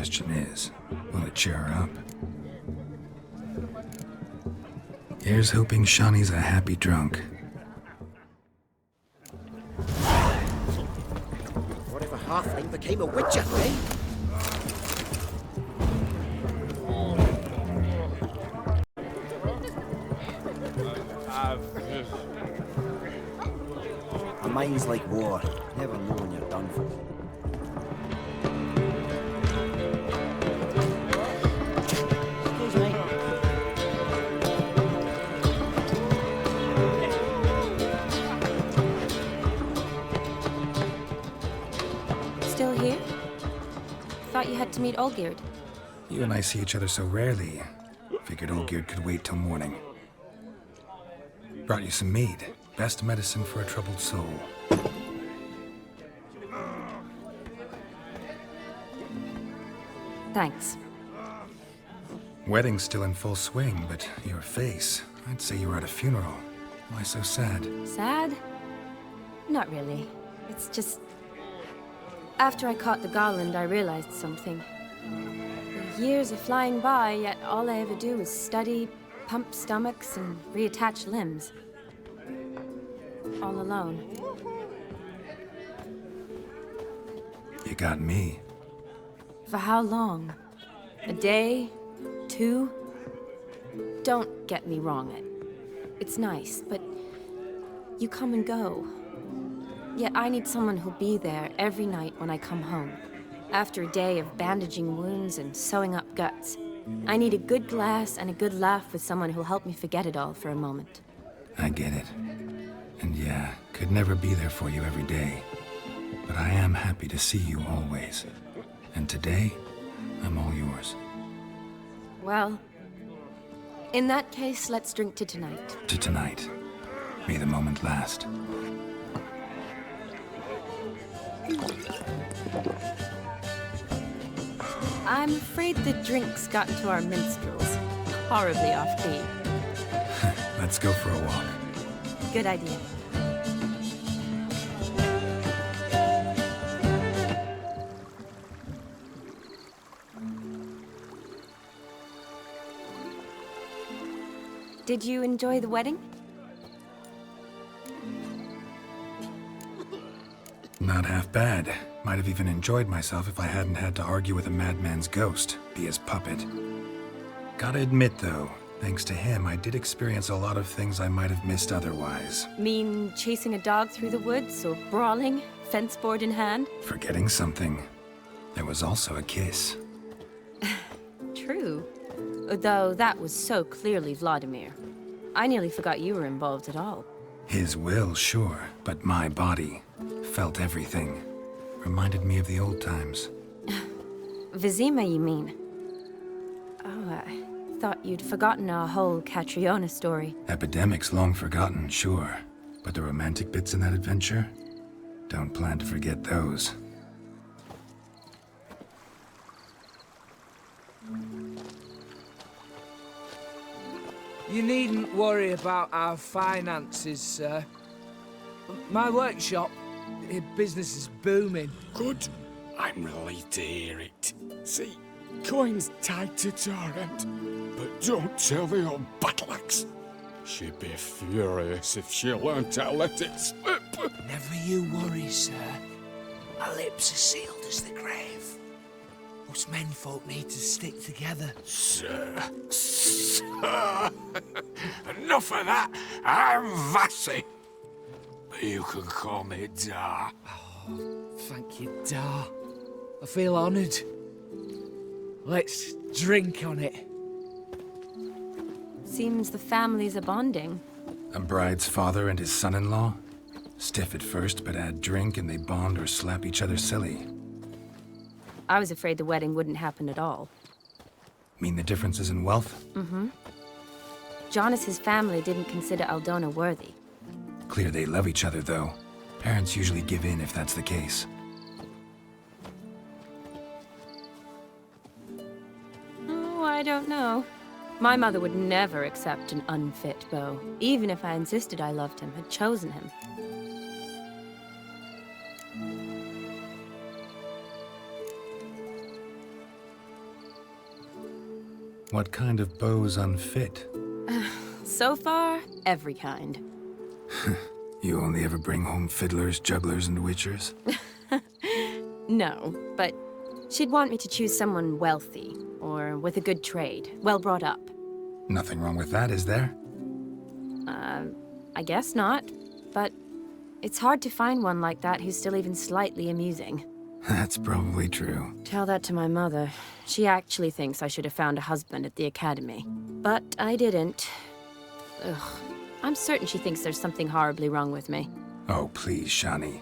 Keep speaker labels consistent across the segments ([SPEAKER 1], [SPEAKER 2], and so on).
[SPEAKER 1] question is, will it cheer her up? Here's hoping Shani's a happy drunk.
[SPEAKER 2] What if a halfling became a witcher, eh? A mind's like war. Never know when you're done for. Excuse me.
[SPEAKER 3] Still here? Thought you had to meet Olgierd.
[SPEAKER 1] You and I see each other so rarely. Figured Olgierd could wait till morning. Brought you some mead. Best medicine for a troubled soul.
[SPEAKER 3] Thanks.
[SPEAKER 1] Wedding's still in full swing, but your face, I'd say you were at a funeral. Why so sad?
[SPEAKER 3] Sad? Not really. It's just... After I caught the garland, I realized something. The years are flying by, yet all I ever do is study, pump stomachs, and reattach limbs. All alone.
[SPEAKER 1] You got me.
[SPEAKER 3] For how long? A day? 2? Don't get me wrong, it's nice, but you come and go. Yet I need someone who'll be there every night when I come home. After a day of bandaging wounds and sewing up guts. I need a good glass and a good laugh with someone who'll help me forget it all for a moment.
[SPEAKER 1] I get it. And yeah, could never be there for you every day. But I am happy to see you always. And today, I'm all yours.
[SPEAKER 3] Well, in that case, let's drink to tonight.
[SPEAKER 1] To tonight. May the moment last.
[SPEAKER 3] I'm afraid the drinks got into our minstrels. Horribly off key.
[SPEAKER 1] Let's go for a walk.
[SPEAKER 3] Good idea. Did you enjoy the wedding?
[SPEAKER 1] Not half bad. Might have even enjoyed myself if I hadn't had to argue with a madman's ghost, be his puppet. Gotta admit, though, thanks to him, I did experience a lot of things I might have missed otherwise.
[SPEAKER 3] Mean chasing a dog through the woods, or brawling, fence board in hand?
[SPEAKER 1] Forgetting something. There was also a kiss.
[SPEAKER 3] True. Though that was so clearly Vladimir. I nearly forgot you were involved at all.
[SPEAKER 1] His will, sure, but my body felt everything. Reminded me of the old times.
[SPEAKER 3] Vizima, you mean? Oh, I thought you'd forgotten our whole Catriona story.
[SPEAKER 1] Epidemics long forgotten, sure. But the romantic bits in that adventure? Don't plan to forget those.
[SPEAKER 4] You needn't worry about our finances, sir. My workshop, business is booming.
[SPEAKER 5] Good. I'm relieved to hear it. See, coin's tied to Torrent, but don't tell the old battle-axe. She'd be furious if she learned to let it slip.
[SPEAKER 4] Never you worry, sir. My lips are sealed as the grave. Us menfolk need to stick together.
[SPEAKER 5] Sir. Enough of that. I'm Vassy. But you can call me Dar.
[SPEAKER 4] Oh, thank you, Dar. I feel honoured. Let's drink on it.
[SPEAKER 3] Seems the families are bonding.
[SPEAKER 1] A bride's father and his son-in-law? Stiff at first, but add drink and they bond or slap each other silly.
[SPEAKER 3] I was afraid the wedding wouldn't happen at all.
[SPEAKER 1] Mean the differences in wealth?
[SPEAKER 3] Mm-hmm. Jonas's family didn't consider Aldona worthy.
[SPEAKER 1] Clear they love each other, though. Parents usually give in if that's the case.
[SPEAKER 3] Oh, I don't know. My mother would never accept an unfit beau, even if I insisted I loved him, had chosen him.
[SPEAKER 1] What kind of beau's unfit?
[SPEAKER 3] So far, every kind.
[SPEAKER 1] You only ever bring home fiddlers, jugglers, and witchers?
[SPEAKER 3] No, but she'd want me to choose someone wealthy, or with a good trade, well brought up.
[SPEAKER 1] Nothing wrong with that, is there?
[SPEAKER 3] I guess not, but it's hard to find one like that who's still even slightly amusing.
[SPEAKER 1] That's probably true.
[SPEAKER 3] Tell that to my mother. She actually thinks I should have found a husband at the academy. But I didn't. Ugh. I'm certain she thinks there's something horribly wrong with me.
[SPEAKER 1] Oh, please, Shani.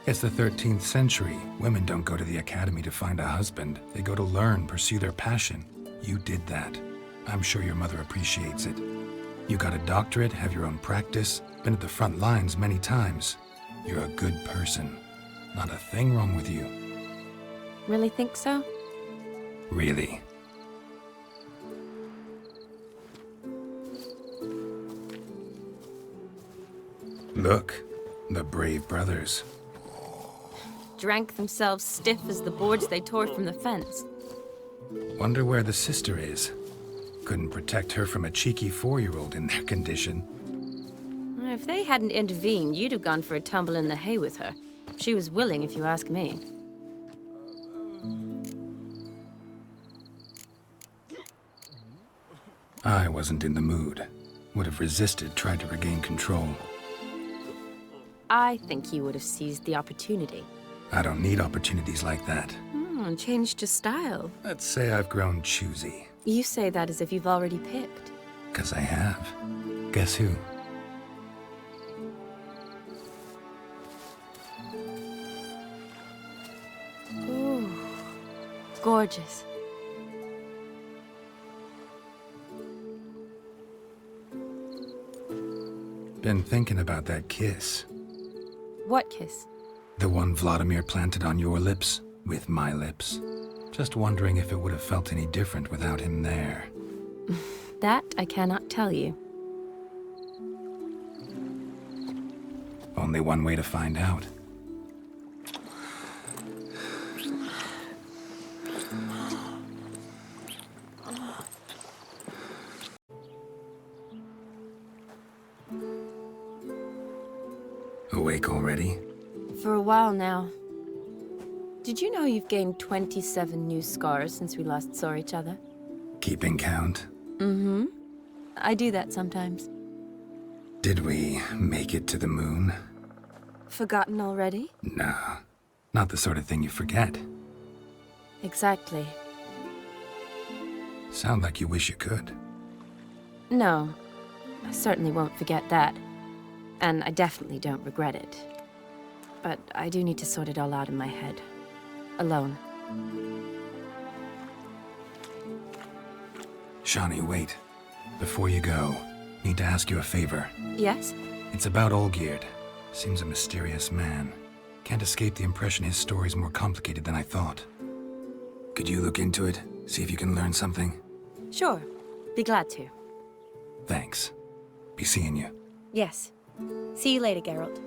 [SPEAKER 1] It's the 13th century. Women don't go to the academy to find a husband. They go to learn, pursue their passion. You did that. I'm sure your mother appreciates it. You got a doctorate, have your own practice, been at the front lines many times. You're a good person. Not a thing wrong with you.
[SPEAKER 3] Really think so?
[SPEAKER 1] Really. Look, the brave brothers.
[SPEAKER 3] Drank themselves stiff as the boards they tore from the fence.
[SPEAKER 1] Wonder where the sister is. Couldn't protect her from a cheeky 4-year-old in their condition.
[SPEAKER 3] If they hadn't intervened, you'd have gone for a tumble in the hay with her. She was willing, if you ask me.
[SPEAKER 1] I wasn't in the mood. Would have resisted, tried to regain control.
[SPEAKER 3] I think you would have seized the opportunity.
[SPEAKER 1] I don't need opportunities like that.
[SPEAKER 3] Changed your style.
[SPEAKER 1] Let's say I've grown choosy.
[SPEAKER 3] You say that as if you've already picked.
[SPEAKER 1] 'Cause I have. Guess who?
[SPEAKER 3] Ooh, gorgeous.
[SPEAKER 1] Been thinking about that kiss.
[SPEAKER 3] What kiss?
[SPEAKER 1] The one Vladimir planted on your lips, with my lips. Just wondering if it would have felt any different without him there.
[SPEAKER 3] That I cannot tell you.
[SPEAKER 1] Only one way to find out. Awake already?
[SPEAKER 3] For a while now. Did you know you've gained 27 new scars since we last saw each other?
[SPEAKER 1] Keeping count?
[SPEAKER 3] Mm-hmm. I do that sometimes.
[SPEAKER 1] Did we make it to the moon?
[SPEAKER 3] Forgotten already?
[SPEAKER 1] Nah, not the sort of thing you forget.
[SPEAKER 3] Exactly.
[SPEAKER 1] Sound like you wish you could.
[SPEAKER 3] No, I certainly won't forget that. And I definitely don't regret it. But I do need to sort it all out in my head. Alone.
[SPEAKER 1] Shani, wait. Before you go, need to ask you a favor.
[SPEAKER 3] Yes?
[SPEAKER 1] It's about Olgierd. Seems a mysterious man. Can't escape the impression his story's more complicated than I thought. Could you look into it? See if you can learn something?
[SPEAKER 3] Sure. Be glad to.
[SPEAKER 1] Thanks. Be seeing you.
[SPEAKER 3] Yes. See you later, Geralt.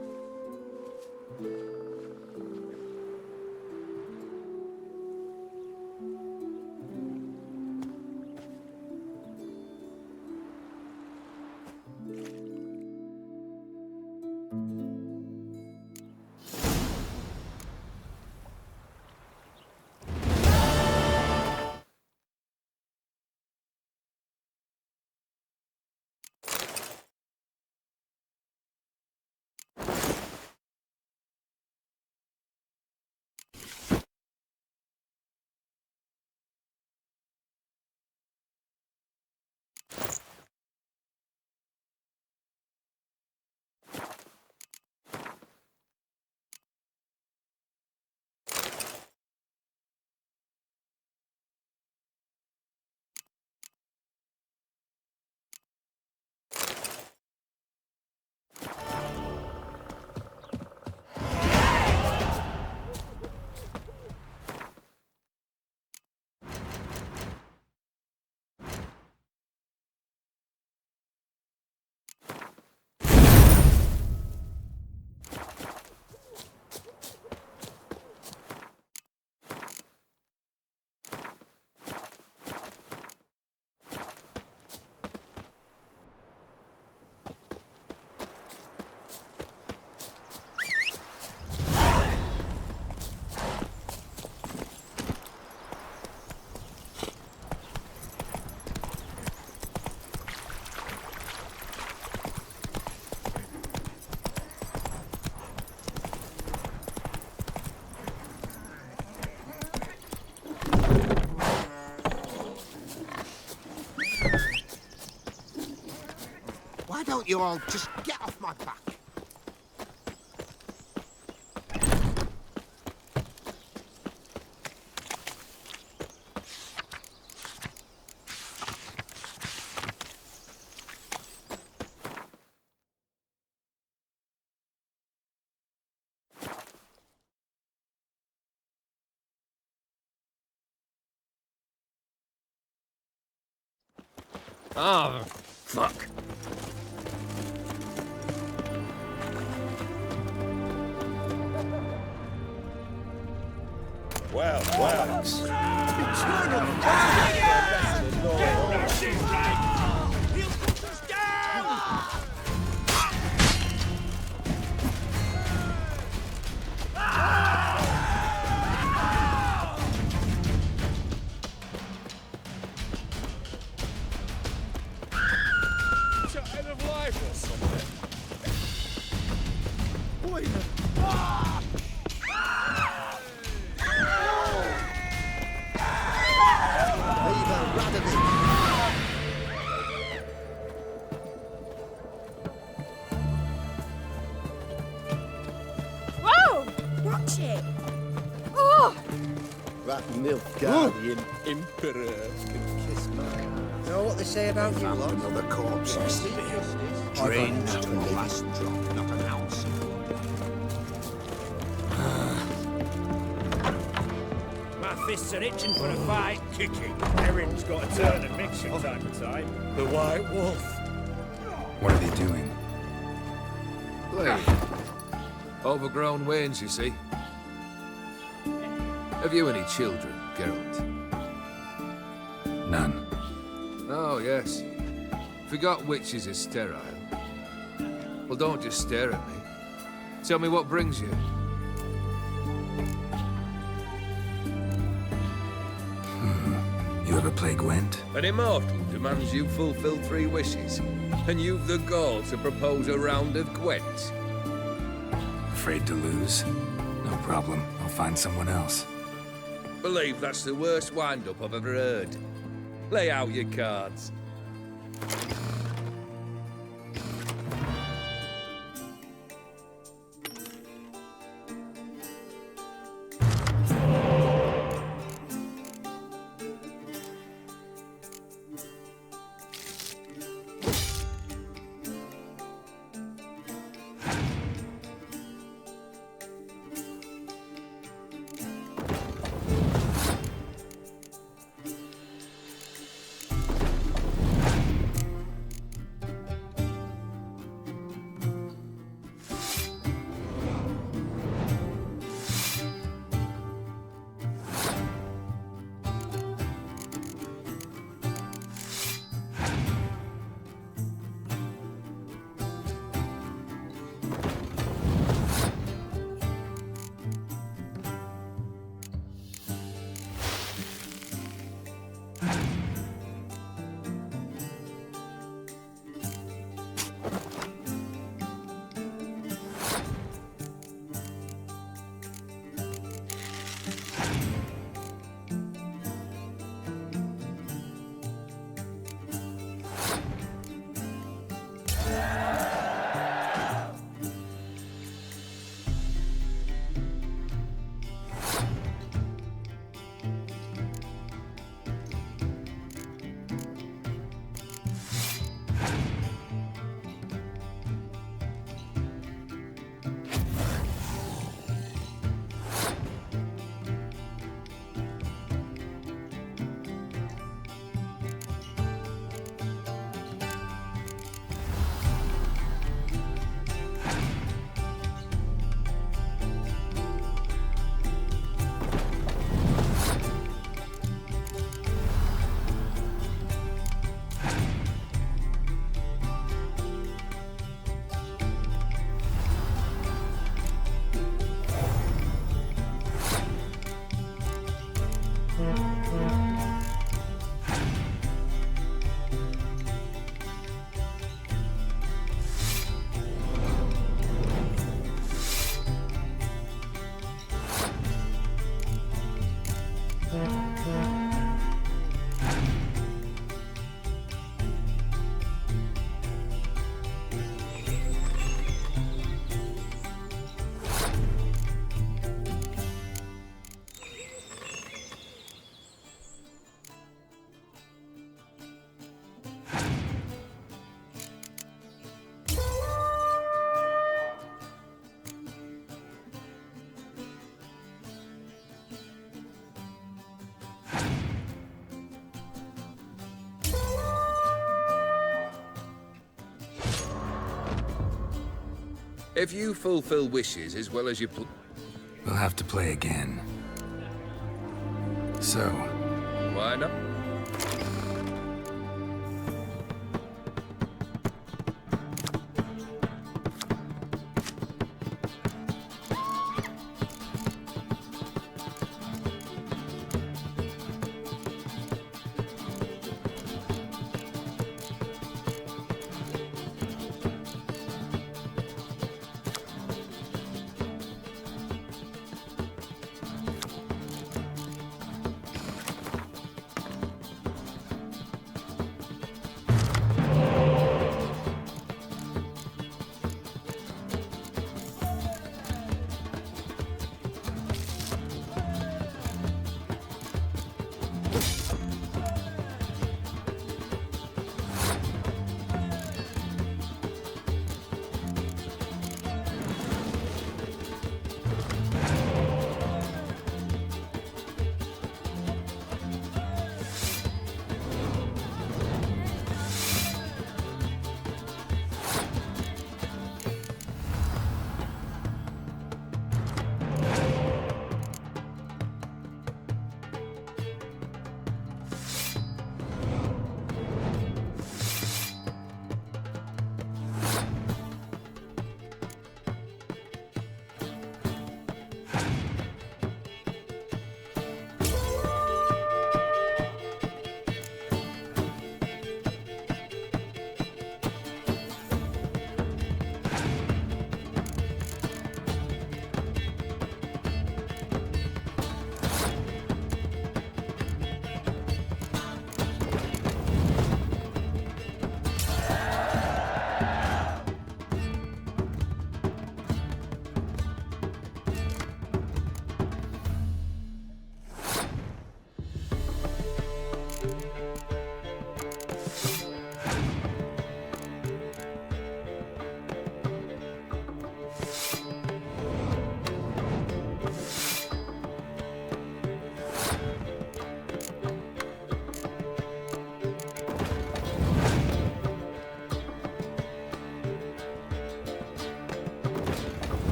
[SPEAKER 6] don't you all just get off my back?
[SPEAKER 7] Oh, fuck.
[SPEAKER 5] Child of life or something.
[SPEAKER 6] Leave her, Radovid.
[SPEAKER 8] Whoa! Watch it! Oh!
[SPEAKER 6] That milf guardian emperor can kiss my ass.
[SPEAKER 2] Know what they say about you, lot?
[SPEAKER 6] Another corpse yesterday. Drained to the last drop, not an ounce.
[SPEAKER 9] My fists are itching for a fight. Kicking. Erin's got a turn and mix from time to time.
[SPEAKER 7] The White Wolf.
[SPEAKER 1] What are they doing?
[SPEAKER 7] Playing. Overgrown wains, you see. Have you any children, Geralt?
[SPEAKER 1] None.
[SPEAKER 7] Oh, yes. Forgot witches are sterile. Well, don't just stare at me. Tell me what brings you.
[SPEAKER 1] You ever play Gwent?
[SPEAKER 7] An immortal demands you fulfill 3 wishes, and you've the gall to propose a round of Gwent.
[SPEAKER 1] Afraid to lose? No problem. I'll find someone else.
[SPEAKER 7] Believe that's the worst wind-up I've ever heard. Lay out your cards. If you fulfill wishes as well as you
[SPEAKER 1] We'll have to play again. So,
[SPEAKER 7] why not?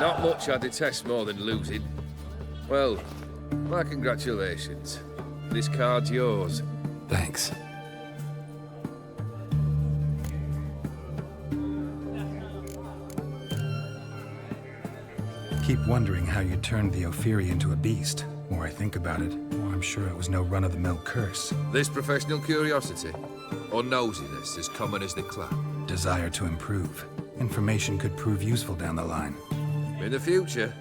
[SPEAKER 7] Not much I detest more than losing. Well, my congratulations. This card's yours.
[SPEAKER 1] thanks. Keep wondering how you turned the Ophiri into a beast. The more I think about it, the more I'm sure it was no run-of-the-mill curse.
[SPEAKER 7] This professional curiosity, or nosiness as common as the clap.
[SPEAKER 1] Desire to improve. Information could prove useful down the line.
[SPEAKER 7] In the future,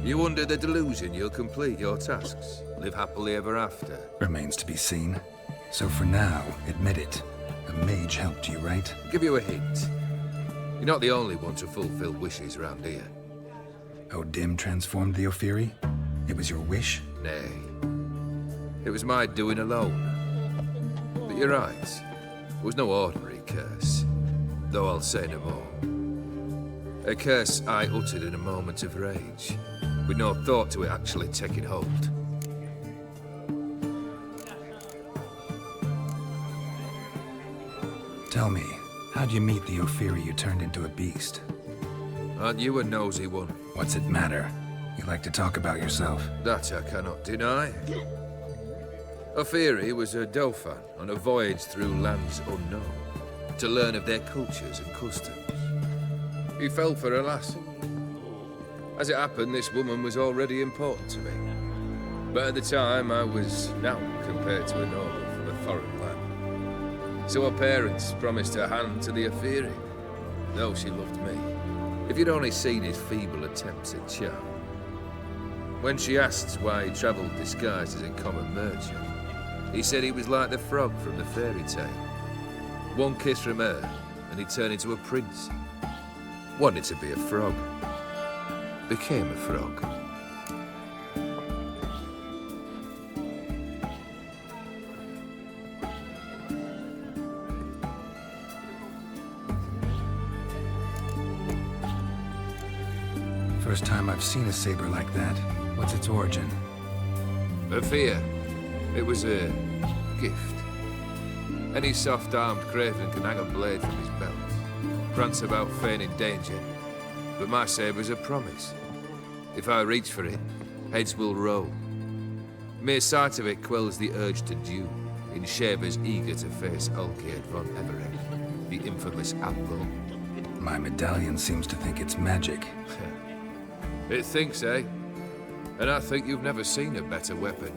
[SPEAKER 7] you under the delusion you'll complete your tasks, live happily ever after.
[SPEAKER 1] Remains to be seen. So for now, admit it. A mage helped you, right?
[SPEAKER 7] I'll give you a hint. You're not the only one to fulfill wishes around here.
[SPEAKER 1] Odim transformed the Ophiri? It was your wish?
[SPEAKER 7] Nay. It was my doing alone. But you're right. It was no ordinary curse. Though I'll say no more. A curse I uttered in a moment of rage, with no thought to it actually taking hold.
[SPEAKER 1] Tell me, how'd you meet the Ophiri you turned into a beast?
[SPEAKER 7] Aren't you a nosy one?
[SPEAKER 1] What's it matter? You like to talk about yourself.
[SPEAKER 7] That I cannot deny. Ophiri was a Dauphin on a voyage through lands unknown, to learn of their cultures and customs. He fell for a lass. As it happened, this woman was already important to me. But at the time, I was young compared to a noble from a foreign land. So her parents promised her hand to the Ophiri, though she loved me. If you'd only seen his feeble attempts at charm. When she asked why he travelled disguised as a common merchant, he said he was like the frog from the fairy tale. One kiss from her, and he turned into a prince. Wanted to be a frog. Became a frog.
[SPEAKER 1] First time I've seen a saber like that. What's its origin?
[SPEAKER 7] A fear. It was a gift. Any soft-armed craven can hang a blade from his belt, prance about feigning danger. But my saber's a promise. If I reach for it, heads will roll. Mere sight of it quells the urge to duel, in shavers eager to face Ulcaid von Everett, the infamous outlaw.
[SPEAKER 1] My medallion seems to think it's magic.
[SPEAKER 7] It thinks, eh? And I think you've never seen a better weapon.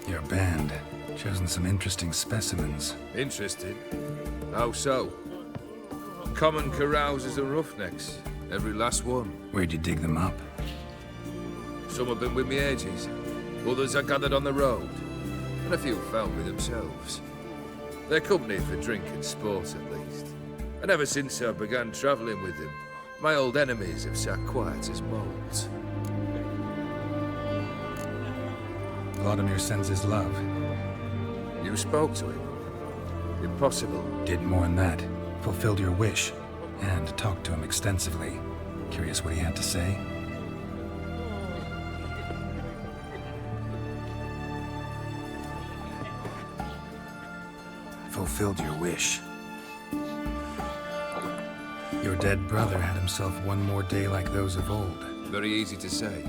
[SPEAKER 1] Your band, chosen some interesting specimens.
[SPEAKER 7] Interested? How so? Common carousers and roughnecks, every last one.
[SPEAKER 1] Where'd you dig them up?
[SPEAKER 7] Some have been with me ages, others I gathered on the road, and a few found me themselves. They're company for drink and sport at least. And ever since I began travelling with them, my old enemies have sat quiet as moles.
[SPEAKER 1] Vladimir sends his love.
[SPEAKER 7] You spoke to him? Impossible.
[SPEAKER 1] Did more than that. Fulfilled your wish. And talked to him extensively. Curious what he had to say? Fulfilled your wish. Your dead brother had himself one more day like those of old.
[SPEAKER 7] Very easy to say.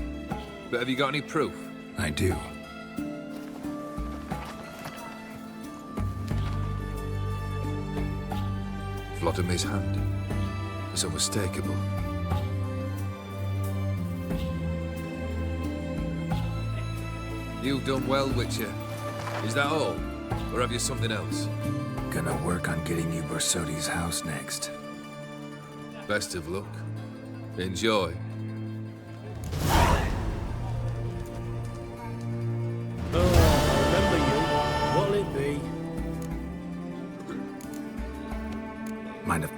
[SPEAKER 7] But have you got any proof?
[SPEAKER 1] I do.
[SPEAKER 7] Vladimir's hand. It's unmistakable. You've done well, Witcher. Is that all? Or have you something else?
[SPEAKER 1] Gonna work on getting you Borsodi's house next.
[SPEAKER 7] Best of luck. Enjoy.
[SPEAKER 9] Oh, I remember you. What'll it be?
[SPEAKER 1] Mind if...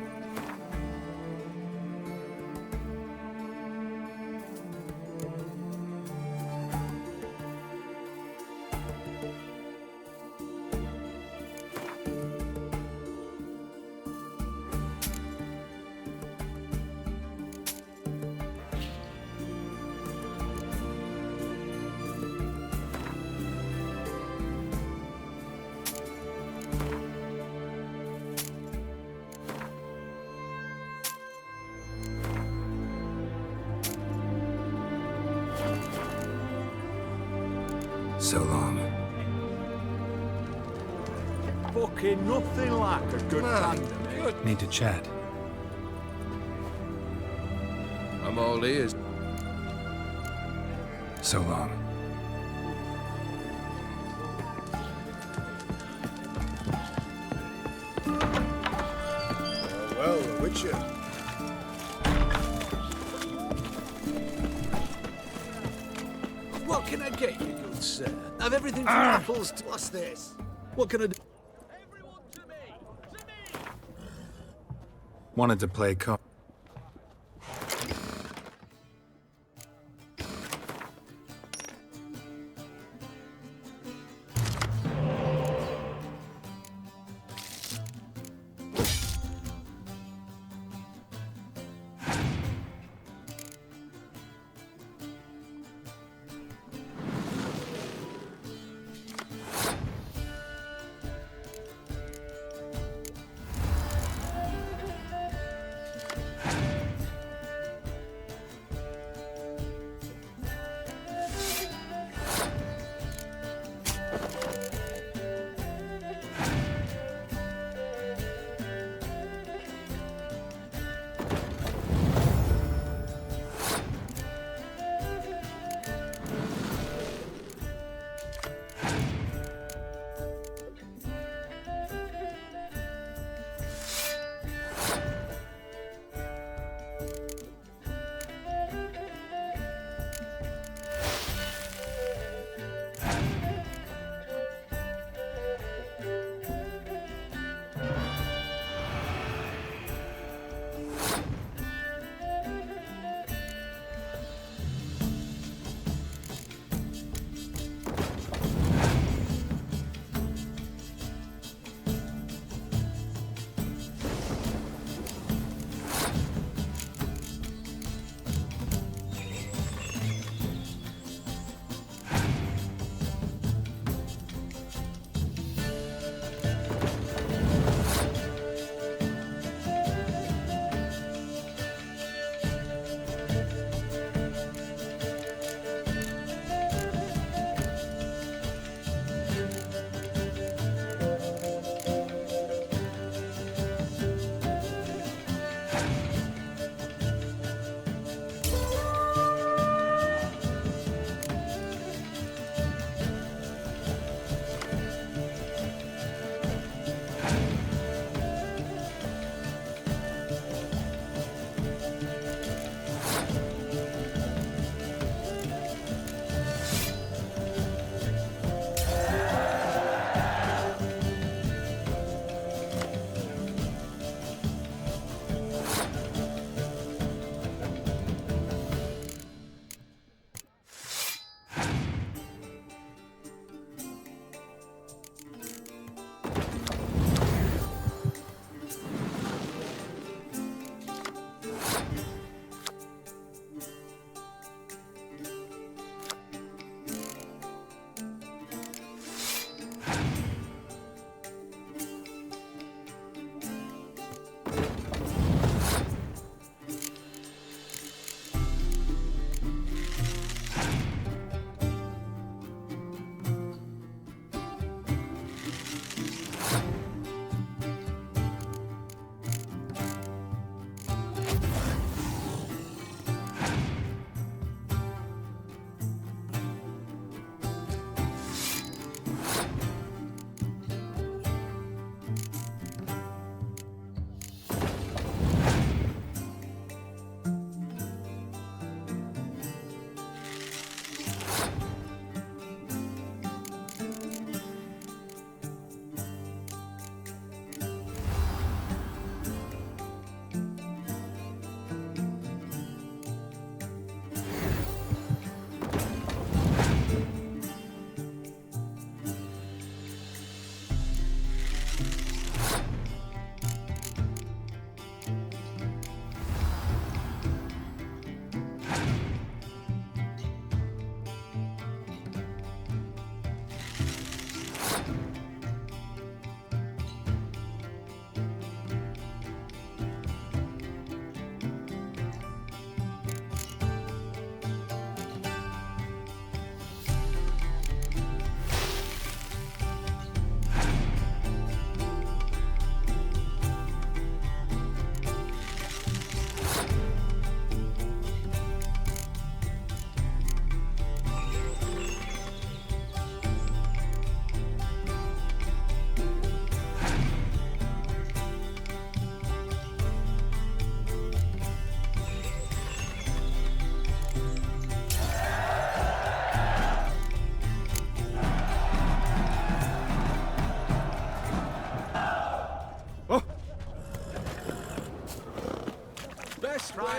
[SPEAKER 1] So long.
[SPEAKER 9] Fucking nothing like a good tandem.
[SPEAKER 1] Need to chat.
[SPEAKER 7] I'm all ears.
[SPEAKER 1] So long.
[SPEAKER 6] Well, the Witcher.
[SPEAKER 4] What can I get you, good sir? I've everything from apples to... What's this? What can I do?
[SPEAKER 1] Wanted to play cards.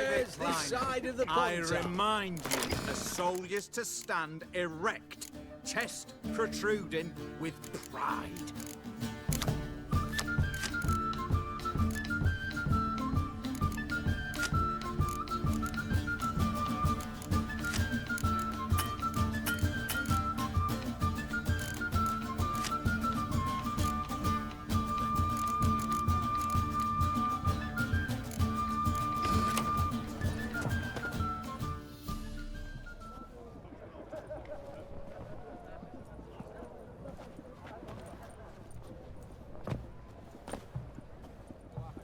[SPEAKER 6] There's this side of the
[SPEAKER 9] I
[SPEAKER 6] pond.
[SPEAKER 9] remind you, the soldiers to stand erect, chest protruding with pride.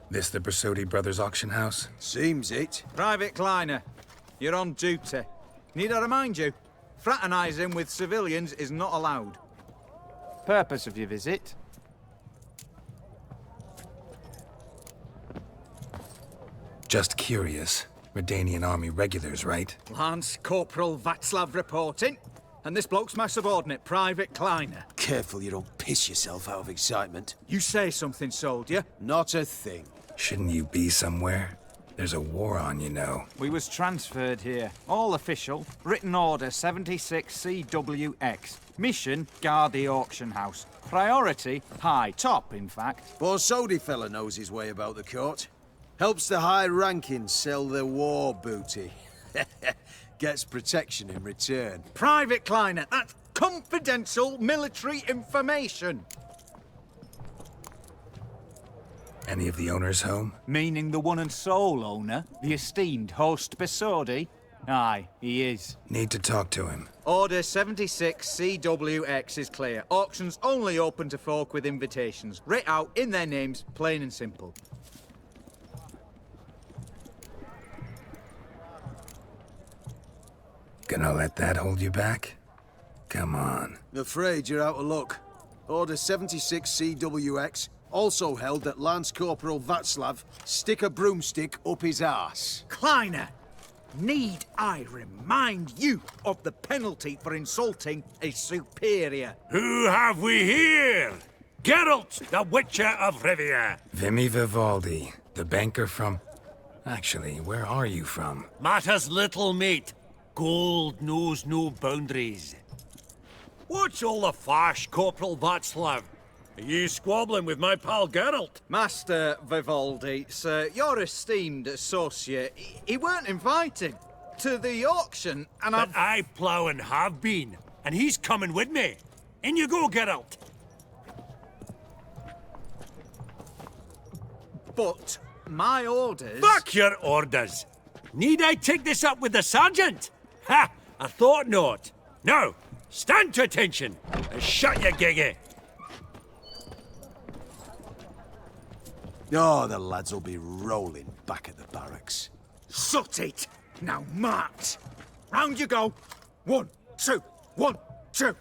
[SPEAKER 1] This the Bersodi Brothers auction house?
[SPEAKER 2] Seems it.
[SPEAKER 9] Private Kleiner, you're on duty. Need I remind you, fraternising with civilians is not allowed.
[SPEAKER 10] Purpose of your visit?
[SPEAKER 1] Just curious. Redanian army regulars, right?
[SPEAKER 9] Lance Corporal Václav reporting, and this bloke's my subordinate, Private Kleiner.
[SPEAKER 2] Careful you don't piss yourself out of excitement.
[SPEAKER 9] You say something, soldier.
[SPEAKER 2] Not a thing.
[SPEAKER 1] Shouldn't you be somewhere? There's a war on, you know.
[SPEAKER 10] We was transferred here. All official. Written order 76 CWX. Mission, guard the auction house. Priority, high. Top, in fact.
[SPEAKER 2] Borsodi fella knows his way about the court. Helps the high rankings sell their war booty. Gets protection in return.
[SPEAKER 9] Private Kleiner, that's confidential military information.
[SPEAKER 1] Any of the owners home?
[SPEAKER 10] Meaning the one and sole owner, the esteemed host Bersodi? Aye, he is.
[SPEAKER 1] Need to talk to him.
[SPEAKER 9] Order 76 CWX is clear. Auctions only open to folk with invitations. Writ out in their names, plain and simple.
[SPEAKER 1] Gonna let that hold you back? Come on.
[SPEAKER 2] Afraid you're out of luck. Order 76 CWX, also held that Lance Corporal Václav stick a broomstick up his arse.
[SPEAKER 9] Kleiner, need I remind you of the penalty for insulting a superior?
[SPEAKER 11] Who have we here? Geralt, the Witcher of Rivia.
[SPEAKER 1] Vimy Vivaldi, the banker from... Actually, where are you from?
[SPEAKER 11] Matters little, mate. Gold knows no boundaries. What's all the fash, Corporal Václav? Are you squabbling with my pal Geralt?
[SPEAKER 9] Master Vivaldi, sir, your esteemed associate, he weren't invited to the auction, and
[SPEAKER 11] But I plough and have been, and he's coming with me. In you go, Geralt.
[SPEAKER 9] But my orders...
[SPEAKER 11] Fuck your orders! Need I take this up with the sergeant? Ha! I thought not. Now, stand to attention and shut your giggy.
[SPEAKER 2] Oh, the lads will be rolling back at the barracks.
[SPEAKER 9] Sut it! Now march! Round you go! 1, 2, 1, 2!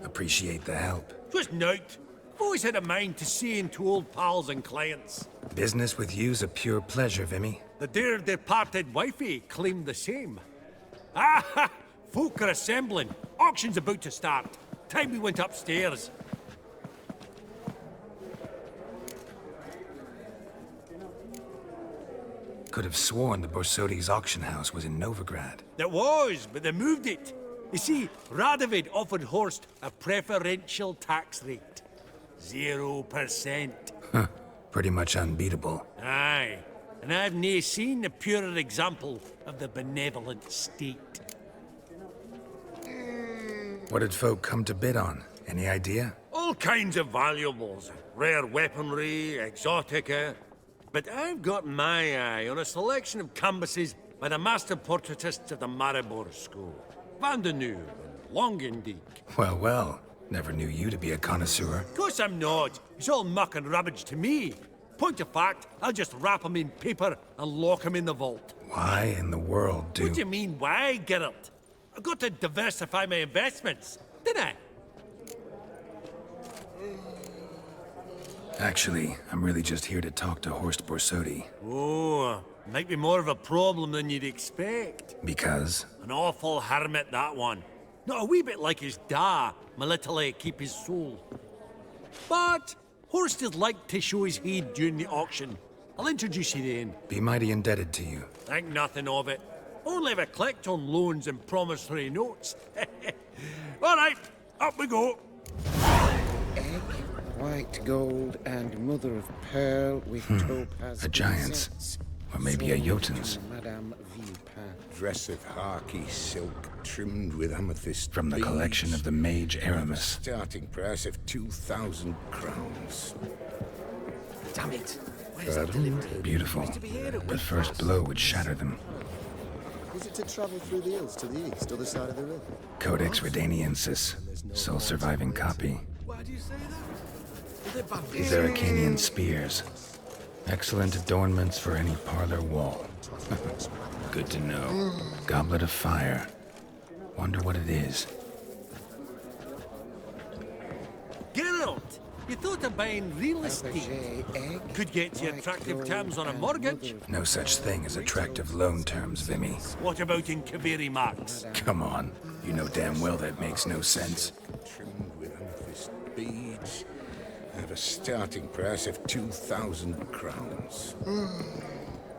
[SPEAKER 1] Appreciate the help.
[SPEAKER 11] Twas nowt. Always had a mind to see into old pals and clients.
[SPEAKER 1] Business with you's a pure pleasure, Vimy.
[SPEAKER 11] The dear departed wifey claimed the same. Ah! Folk are assembling. Auction's about to start. Time we went upstairs.
[SPEAKER 1] Could have sworn the Borsodi's auction house was in Novigrad.
[SPEAKER 11] It was, but they moved it. You see, Radovid offered Horst a preferential tax rate. 0%.
[SPEAKER 1] Huh. Pretty much unbeatable.
[SPEAKER 11] Aye. And I've nae seen a purer example of the benevolent state.
[SPEAKER 1] What did folk come to bid on? Any idea?
[SPEAKER 11] All kinds of valuables. Rare weaponry, exotica. But I've got my eye on a selection of canvases by the master portraitists of the Maribor School. Van de Nieuw and Longendijk.
[SPEAKER 1] Well, well. Never knew you to be a connoisseur.
[SPEAKER 11] Of course I'm not. It's all muck and rubbish to me. Point of fact, I'll just wrap 'em in paper and lock 'em in the vault.
[SPEAKER 1] Why in the world do...
[SPEAKER 11] What do you mean, why, Geralt? I've got to diversify my investments, didn't I?
[SPEAKER 1] Actually, I'm really just here to talk to Horst Borsodi.
[SPEAKER 11] Oh, Might be more of a problem than you'd expect.
[SPEAKER 1] Because?
[SPEAKER 11] An awful hermit, that one. Not a wee bit like his da, my little keep his soul. But Horst'd like to show his heed during the auction. I'll introduce you then.
[SPEAKER 1] Be mighty indebted to you.
[SPEAKER 11] Think nothing of it. Only if I collect on loans and promissory notes. All right, up we go.
[SPEAKER 6] Egg, white gold, and mother of pearl with topaz.
[SPEAKER 1] A giant's.
[SPEAKER 6] insets.
[SPEAKER 1] Or maybe a
[SPEAKER 6] Sold
[SPEAKER 1] Jotun's.
[SPEAKER 6] to Madame Villepin.
[SPEAKER 5] Dress of harky silk trimmed with amethyst
[SPEAKER 1] From the collection of the mage Aramis.
[SPEAKER 5] Starting price of 2,000 crowns.
[SPEAKER 4] Damn it. Where's that delivery?
[SPEAKER 1] Beautiful. But first blow would shatter them.
[SPEAKER 2] Is it to travel through the hills to the east, other side of the river?
[SPEAKER 1] Codex Redaniensis. Sole surviving copy.
[SPEAKER 4] Why do you say that?
[SPEAKER 1] Zeracanian spears. Excellent adornments for any parlor wall. Good to know. Goblet of fire. Wonder what it is.
[SPEAKER 11] Geralt, you thought of buying real estate.
[SPEAKER 6] Fabergé egg,
[SPEAKER 11] Could get you
[SPEAKER 6] white
[SPEAKER 11] attractive
[SPEAKER 6] gold,
[SPEAKER 11] terms on a
[SPEAKER 6] and
[SPEAKER 11] mortgage.
[SPEAKER 6] mother of
[SPEAKER 1] No such thing as attractive loan terms, Vimy.
[SPEAKER 11] What about in Kaveri marks?
[SPEAKER 1] Come on. You know damn well that makes no sense.
[SPEAKER 5] Trimmed with amethyst beads. Have a starting price of 2,000 crowns.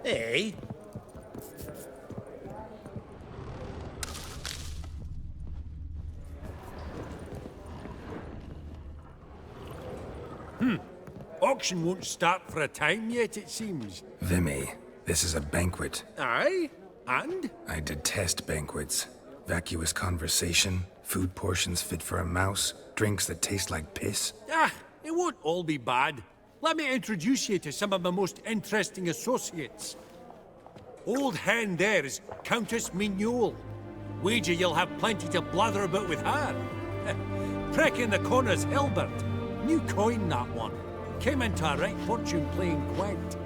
[SPEAKER 11] Hey? Auction won't start for a time yet, it seems.
[SPEAKER 1] Vimy, this is a banquet.
[SPEAKER 11] Aye? And?
[SPEAKER 1] I detest banquets. Vacuous conversation, food portions fit for a mouse, drinks that taste like piss.
[SPEAKER 11] Ah, it won't all be bad. Let me introduce you to some of my most interesting associates. Old hen there is Countess Mignole. Wager you'll have plenty to blather about with her. Prick in the corner's Hilbert. New coin, that one. Came into a right fortune playing Gwent.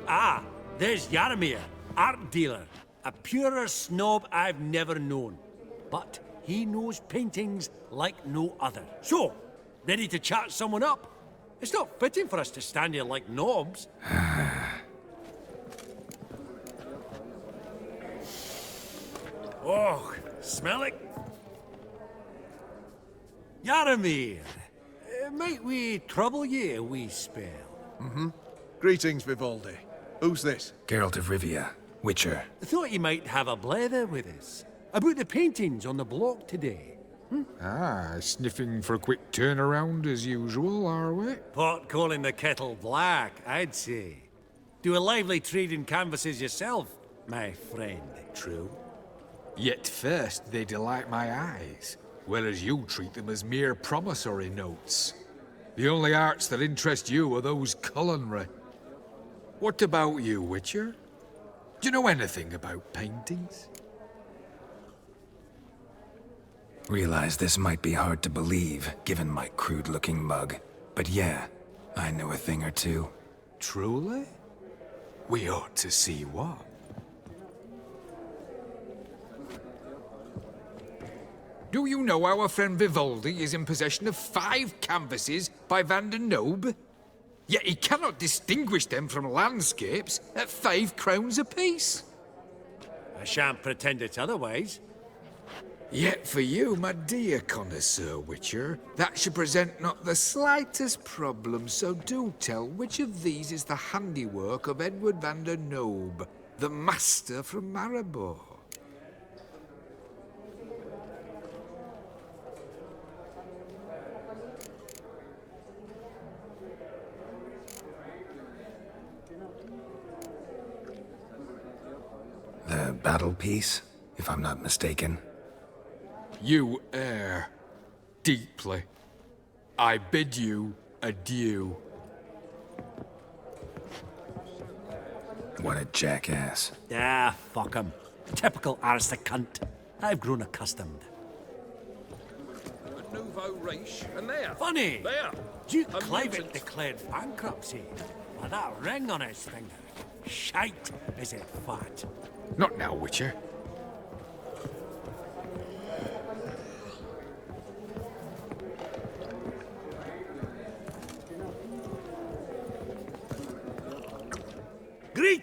[SPEAKER 11] Ah, there's Yaromir, art dealer. A purer snob I've never known. But he knows paintings like no other. So, ready to chat someone up? It's not fitting for us to stand here like knobs. Oh, smell it? Yaromir, might we trouble ye a wee spell?
[SPEAKER 2] Greetings, Vivaldi. Who's this?
[SPEAKER 1] Geralt of Rivia, Witcher.
[SPEAKER 11] Thought you might have a blather with us. About the paintings on the block today.
[SPEAKER 12] Ah, sniffing for a quick turnaround as usual, are we?
[SPEAKER 11] Pot calling the kettle black, I'd say. Do a lively trade in canvases yourself, my friend.
[SPEAKER 12] True. Yet first they delight my eyes, whereas you treat them as mere promissory notes. The only arts that interest you are those culinary. What about you, Witcher? Do you know anything about paintings?
[SPEAKER 1] Realize this might be hard to believe, given my crude-looking mug. But yeah, I know a thing or two.
[SPEAKER 12] Truly? We ought to see what. Do you know our friend Vivaldi is in possession of 5 canvases by Van der Nobe? Yet he cannot distinguish them from landscapes at 5 crowns apiece.
[SPEAKER 11] I shan't pretend it's otherwise.
[SPEAKER 12] Yet for you, my dear connoisseur Witcher, that should present not the slightest problem, so do tell which of these is the handiwork of Edward van der Nobe, the master from Maribor.
[SPEAKER 1] The battle piece, if I'm not mistaken.
[SPEAKER 12] You err deeply. I bid you adieu.
[SPEAKER 1] What a jackass.
[SPEAKER 11] Ah, fuck him. Typical aristocrat. I've grown accustomed.
[SPEAKER 7] A nouveau riche, and there.
[SPEAKER 11] Funny!
[SPEAKER 7] There!
[SPEAKER 11] Duke
[SPEAKER 7] A
[SPEAKER 11] Clive
[SPEAKER 7] mutant.
[SPEAKER 11] declared bankruptcy. With that ring on his finger. Shite, is it fat?
[SPEAKER 12] Not now, Witcher.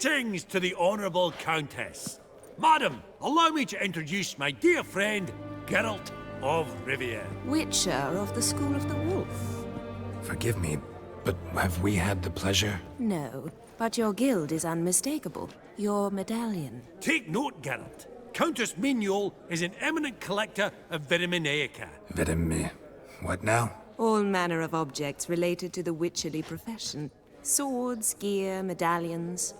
[SPEAKER 11] Greetings to the Honourable Countess. Madam, allow me to introduce my dear friend, Geralt of Rivia.
[SPEAKER 8] Witcher of the School of the Wolf.
[SPEAKER 1] Forgive me, but have we had the pleasure?
[SPEAKER 8] No, but your guild is unmistakable. Your medallion.
[SPEAKER 11] Take note, Geralt. Countess Mignol is an eminent collector of Vitaminaica.
[SPEAKER 1] What now?
[SPEAKER 8] All manner of objects related to the witcherly profession. Swords, gear, medallions.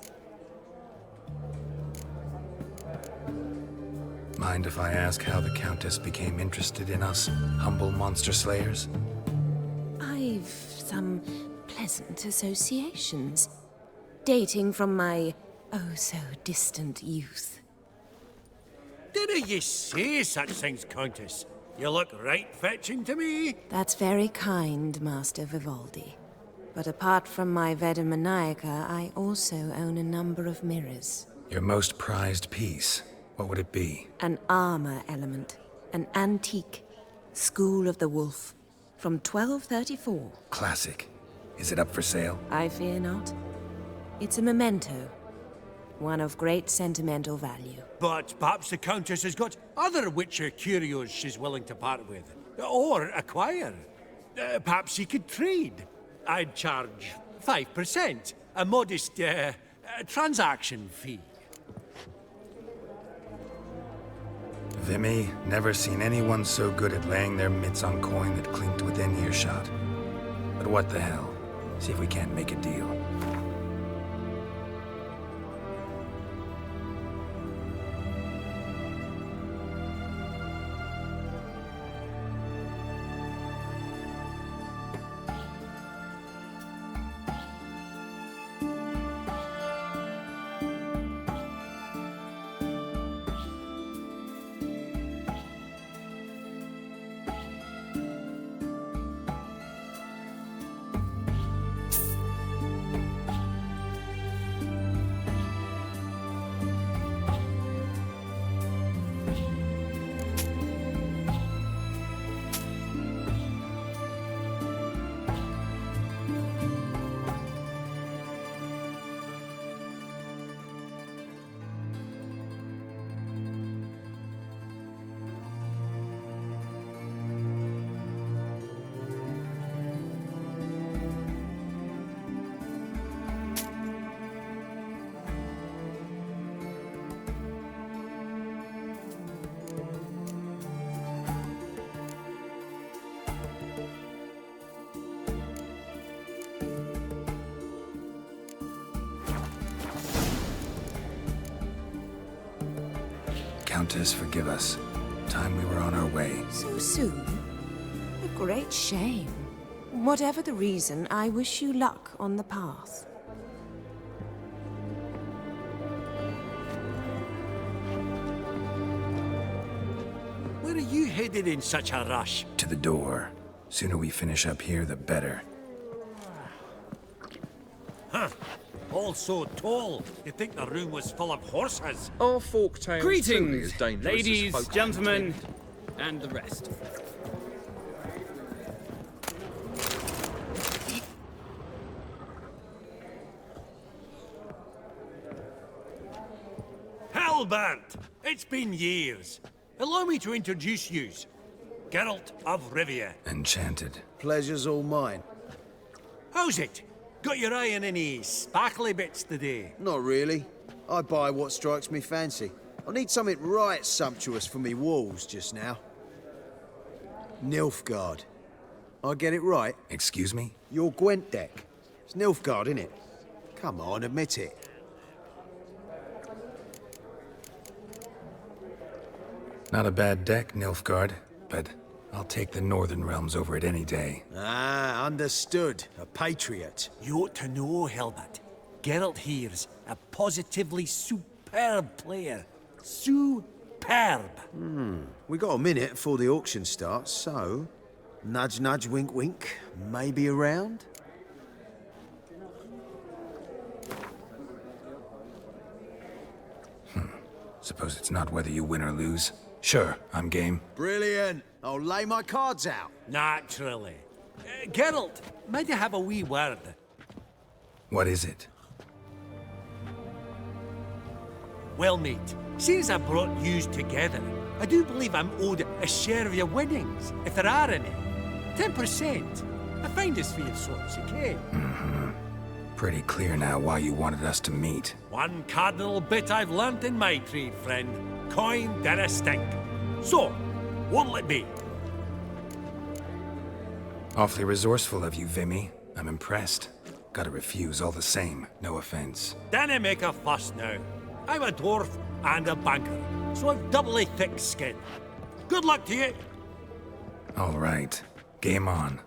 [SPEAKER 1] Mind if I ask how the Countess became interested in us, humble monster slayers?
[SPEAKER 8] I've some pleasant associations. Dating from my oh-so-distant youth.
[SPEAKER 11] Didn't you say such things, Countess? You look right fetching to me.
[SPEAKER 8] That's very kind, Master Vivaldi. But apart from my Vitaminaica, I also own a number of mirrors.
[SPEAKER 1] Your most prized piece, what would it be?
[SPEAKER 8] An armor element. An antique. School of the Wolf. From 1234.
[SPEAKER 1] Classic. Is it up for sale?
[SPEAKER 8] I fear not. It's a memento. One of great sentimental value.
[SPEAKER 11] But perhaps the Countess has got other Witcher curios she's willing to part with. Or acquire. Perhaps she could trade. I'd charge 5%. A modest, transaction fee.
[SPEAKER 1] Vimy, never seen anyone so good at laying their mitts on coin that clinked within earshot. But what the hell? See if we can't make a deal. Countess, forgive us. Time we were on our way.
[SPEAKER 8] So soon? A great shame. Whatever the reason, I wish you luck on the path.
[SPEAKER 11] Where are you headed in such a rush?
[SPEAKER 1] To the door. Sooner we finish up here, the better.
[SPEAKER 11] Huh. All so tall. You'd think the room was full of horses.
[SPEAKER 7] Are folk tales truly as
[SPEAKER 13] Greetings,
[SPEAKER 7] dangerous
[SPEAKER 13] ladies,
[SPEAKER 7] as folk
[SPEAKER 13] gentlemen, and the rest.
[SPEAKER 11] Halbert! It's been years. Allow me to introduce yous. Geralt of Rivia.
[SPEAKER 1] Enchanted.
[SPEAKER 2] Pleasure's all mine.
[SPEAKER 11] How's it? Got your eye on any sparkly bits today?
[SPEAKER 2] Not really. I buy what strikes me fancy. I need something right sumptuous for me walls just now. Nilfgaard. I get it right?
[SPEAKER 1] Excuse me?
[SPEAKER 2] Your Gwent deck. It's Nilfgaard, innit? Come on, admit it.
[SPEAKER 1] Not a bad deck, Nilfgaard, but I'll take the Northern Realms over it any day.
[SPEAKER 2] Ah, understood. A patriot.
[SPEAKER 11] You ought to know, Helbert. Geralt here's a positively superb player. Superb.
[SPEAKER 2] We got a minute before the auction starts, so... Nudge, nudge, wink, wink. Maybe around?
[SPEAKER 1] Suppose it's not whether you win or lose. Sure, I'm game.
[SPEAKER 2] Brilliant. I'll lay my cards out.
[SPEAKER 11] Naturally. Geralt, might I have a wee word?
[SPEAKER 1] What is it?
[SPEAKER 11] Well, mate, since I brought yous together, I do believe I'm owed a share of your winnings, if there are any. 10%. I find this for your sorts, okay?
[SPEAKER 1] Pretty clear now why you wanted us to meet.
[SPEAKER 11] One cardinal bit I've learnt in my trade, friend. Coin dinna stink. So, what'll it be?
[SPEAKER 1] Awfully resourceful of you, Vimy. I'm impressed. Gotta refuse all the same, no offense.
[SPEAKER 11] Dinna make a fuss now. I'm a dwarf and a banker, so I've doubly thick skin. Good luck to you.
[SPEAKER 1] All right, game on.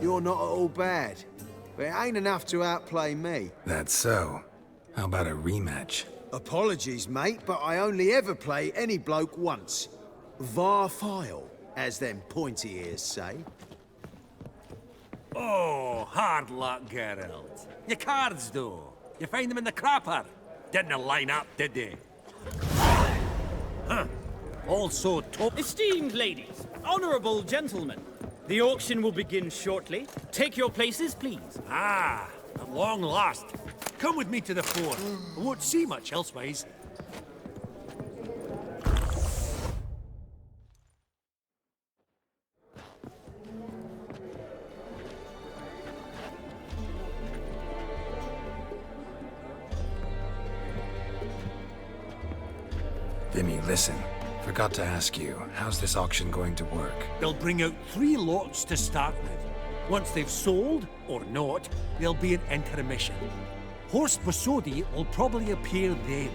[SPEAKER 2] You're not at all bad, but it ain't enough to outplay me.
[SPEAKER 1] That's so. How about a rematch?
[SPEAKER 2] Apologies, mate, but I only ever play any bloke once. Var file, as them pointy ears say.
[SPEAKER 11] Oh, hard luck, Geralt. Your cards, though. You find them in the crapper. Didn't line up, did they? Huh. Also top...
[SPEAKER 13] Esteemed ladies, honorable gentlemen, The auction will begin shortly. Take your places, please.
[SPEAKER 11] Ah, at long last. Come with me to the fore. I won't see much elsewise.
[SPEAKER 1] Vimy, listen. Forgot to ask you, how's this auction going to work?
[SPEAKER 11] They'll bring out 3 lots to start with. Once they've sold, or not, there'll be an intermission. Horst Basodi will probably appear then.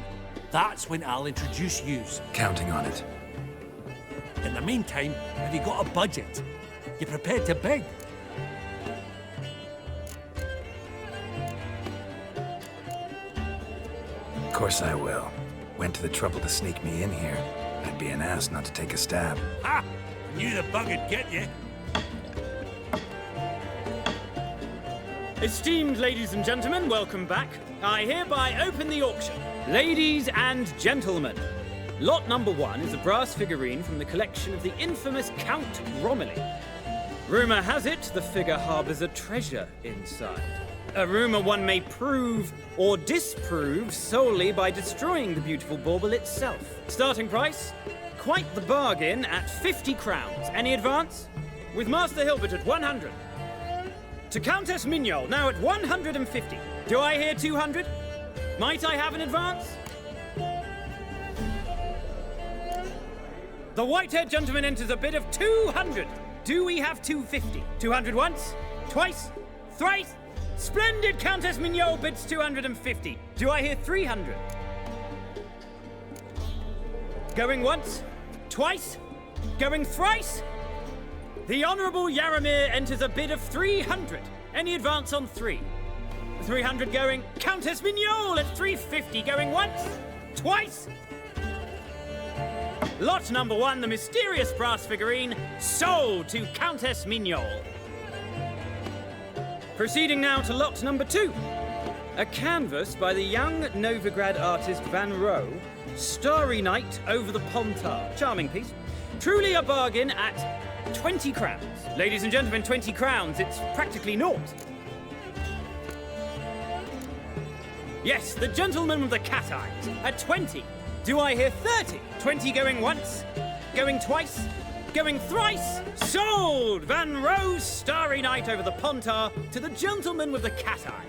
[SPEAKER 11] That's when I'll introduce yous.
[SPEAKER 1] Counting on it.
[SPEAKER 11] In the meantime, have you got a budget? You prepared to bid?
[SPEAKER 1] Of course I will. Went to the trouble to sneak me in here. I'd be an ass not to take a stab.
[SPEAKER 11] Ha! Knew the bug'd get you.
[SPEAKER 13] Esteemed ladies and gentlemen, welcome back. I hereby open the auction. Ladies and gentlemen, lot number 1 is a brass figurine from the collection of the infamous Count Romilly. Rumour has it the figure harbours a treasure inside. A rumour one may prove or disprove solely by destroying the beautiful bauble itself. Starting price? Quite the bargain at 50 crowns. Any advance? With Master Hilbert at 100. To Countess Mignol, now at 150. Do I hear 200? Might I have an advance? The white-haired gentleman enters a bid of 200. Do we have 250? 200 once? Twice? Thrice? Splendid! Countess Mignol bids 250. Do I hear 300? Going once? Twice? Going thrice? The Honourable Yaramir enters a bid of 300. Any advance on 3? 300 going. Countess Mignol at 350. Going once? Twice? Lot number 1, the mysterious brass figurine, sold to Countess Mignol. Proceeding now to lot number 2. A canvas by the young Novigrad artist Van Rohe, Starry Night over the Pontar. Charming piece. Truly a bargain at 20 crowns. Ladies and gentlemen, 20 crowns, it's practically naught. Yes, the gentleman with the cat eyes at 20. Do I hear 30? 20 going once, going twice, going thrice. Sold! Van Rohe's Starry Night over the Pontar to the gentleman with the cat eyes.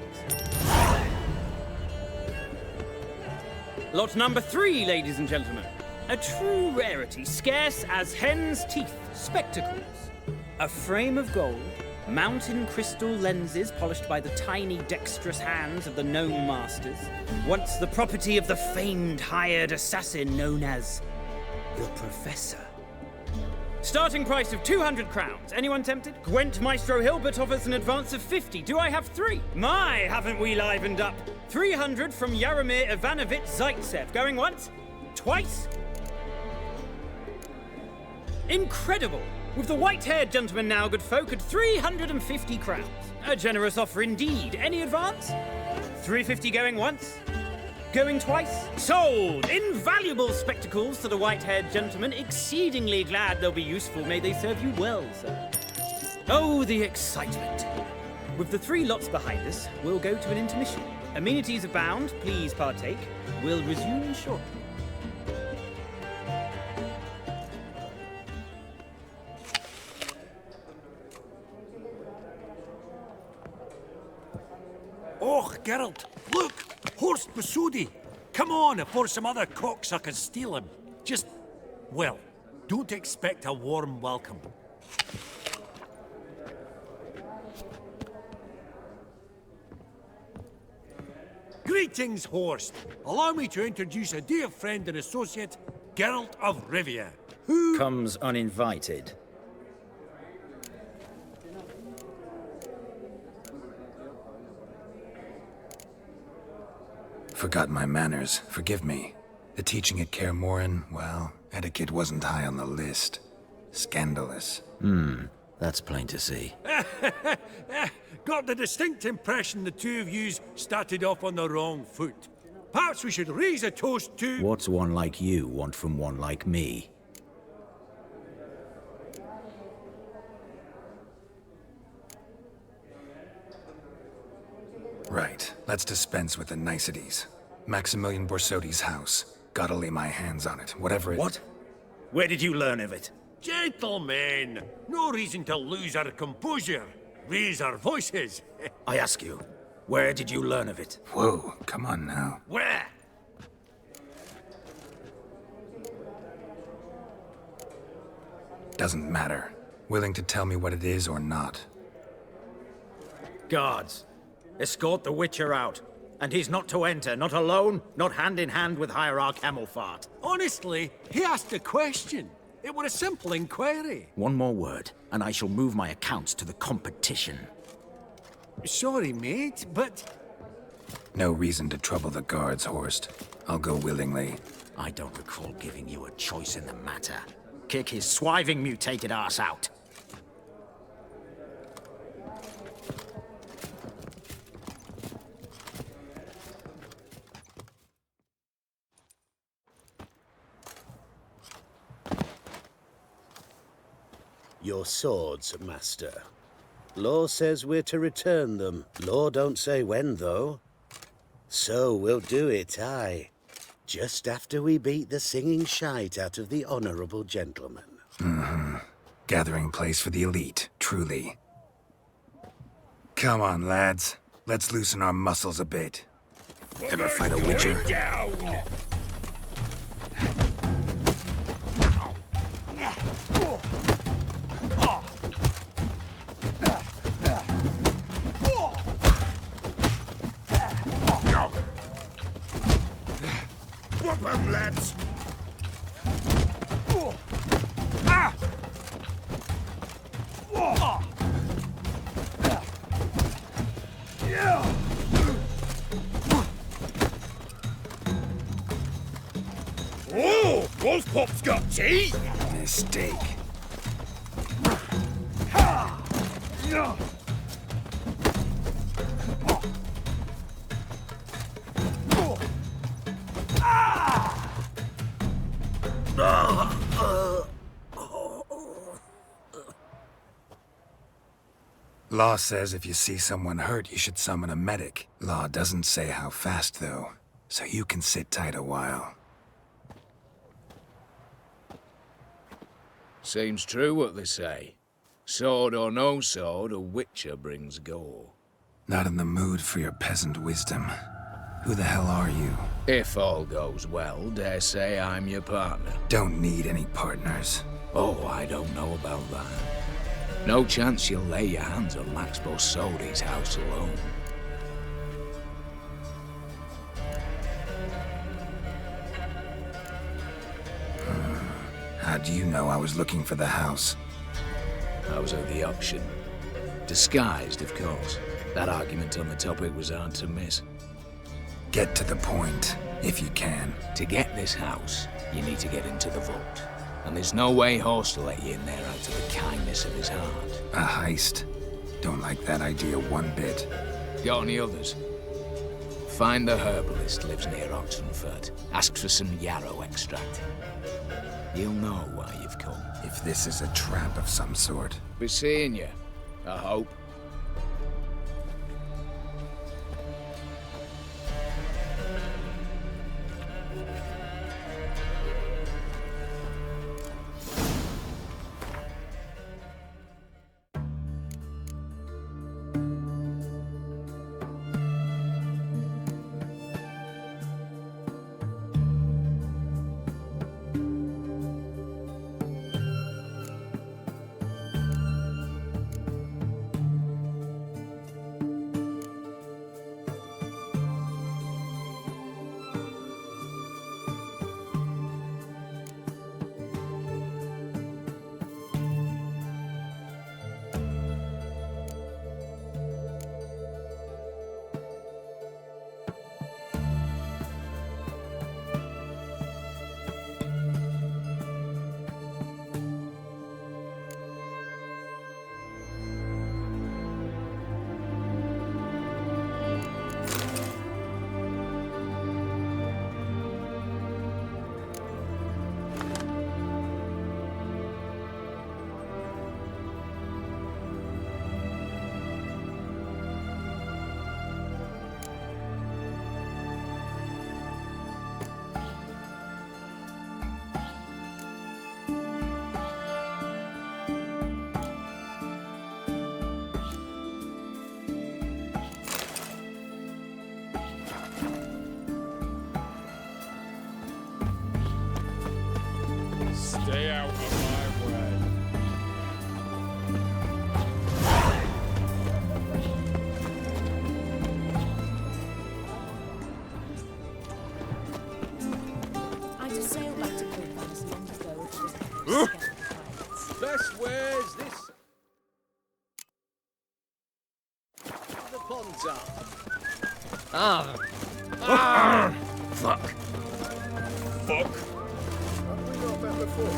[SPEAKER 13] Lot number 3, ladies and gentlemen. A true rarity, scarce as hen's teeth. Spectacles. A frame of gold, mountain crystal lenses polished by the tiny, dexterous hands of the gnome masters. Once the property of the famed hired assassin known as the Professor. Starting price of 200 crowns. Anyone tempted? Gwent Maestro Hilbert offers an advance of 50. Do I have 3? My, haven't we livened up? 300 from Yaramir Ivanovich Zaitsev. Going once? Twice? Incredible! With the white-haired gentleman now, good folk, at 350 crowns. A generous offer indeed. Any advance? 350 going once? Going twice? Sold! Invaluable spectacles to the white-haired gentleman. Exceedingly glad they'll be useful. May they serve you well, sir. Oh, the excitement. With the 3 lots behind us, we'll go to an intermission. Amenities abound. Please partake. We'll resume shortly.
[SPEAKER 11] Oh, Geralt, look! Horst Basodi! Come on, before some other cocksuckers steal him. Just, well, don't expect a warm welcome. Greetings, Horst. Allow me to introduce a dear friend and associate, Geralt of Rivia, who
[SPEAKER 13] comes uninvited.
[SPEAKER 1] Forgot my manners. Forgive me. The teaching at Kaer Morhen, well, etiquette wasn't high on the list. Scandalous.
[SPEAKER 14] That's plain to see.
[SPEAKER 11] got the distinct impression the two of yous started off on the wrong foot. Perhaps we should raise a toast to...
[SPEAKER 14] What's one like you want from one like me?
[SPEAKER 1] Right. Let's dispense with the niceties. Maximilian Borsodi's house. Gotta lay my hands on it, whatever it...
[SPEAKER 15] What? Where did you learn of it?
[SPEAKER 11] Gentlemen, no reason to lose our composure. Raise our voices.
[SPEAKER 15] I ask you, where did you learn of it?
[SPEAKER 1] Whoa, come on now.
[SPEAKER 11] Where?
[SPEAKER 1] Doesn't matter. Willing to tell me what it is or not.
[SPEAKER 15] Guards, escort the Witcher out. And he's not to enter, not alone, not hand in hand with Hierarch Hemelfart.
[SPEAKER 11] Honestly, he asked a question. It were a simple inquiry.
[SPEAKER 15] One more word, and I shall move my accounts to the competition.
[SPEAKER 11] Sorry, mate, but...
[SPEAKER 1] No reason to trouble the guards, Horst. I'll go willingly.
[SPEAKER 15] I don't recall giving you a choice in the matter. Kick his swiving mutated ass out.
[SPEAKER 16] Your swords, Master. Law says we're to return them. Law don't say when, though. So we'll do it, aye. Just after we beat the singing shite out of the honorable gentleman.
[SPEAKER 1] Mm-hmm. Gathering place for the elite, truly. Come on, lads. Let's loosen our muscles a bit. Ever fight a Witcher?
[SPEAKER 11] Whoop 'em, lads! Whoa! Wolfpop's got teeth!
[SPEAKER 1] Mistake. Law says if you see someone hurt, you should summon a medic. Law doesn't say how fast, though, so you can sit tight a while.
[SPEAKER 17] Seems true what they say. Sword or no sword, a Witcher brings gore.
[SPEAKER 1] Not in the mood for your peasant wisdom. Who the hell are you?
[SPEAKER 17] If all goes well, dare say I'm your partner.
[SPEAKER 1] Don't need any partners.
[SPEAKER 17] Oh, I don't know about that. No chance you'll lay your hands on Max Borsodi's house alone.
[SPEAKER 1] How do you know I was looking for the house?
[SPEAKER 17] I was at the auction. Disguised, of course. That argument on the topic was hard to miss.
[SPEAKER 1] Get to the point, if you can.
[SPEAKER 17] To get this house, you need to get into the vault. And there's no way Horst will let you in there out of the kindness of his heart.
[SPEAKER 1] A heist? Don't like that idea one bit.
[SPEAKER 17] Got any others? Find the herbalist lives near Oxenfurt. Ask for some yarrow extract. You'll know why you've come.
[SPEAKER 1] If this is a trap of some sort.
[SPEAKER 17] Be seeing you, I hope.
[SPEAKER 5] Stay out of my way.
[SPEAKER 3] I just sailed back to Queen's long ago. It was a
[SPEAKER 7] Best ways this. The ponds are.
[SPEAKER 17] Fuck.
[SPEAKER 5] Fuck.
[SPEAKER 16] Have we not met before?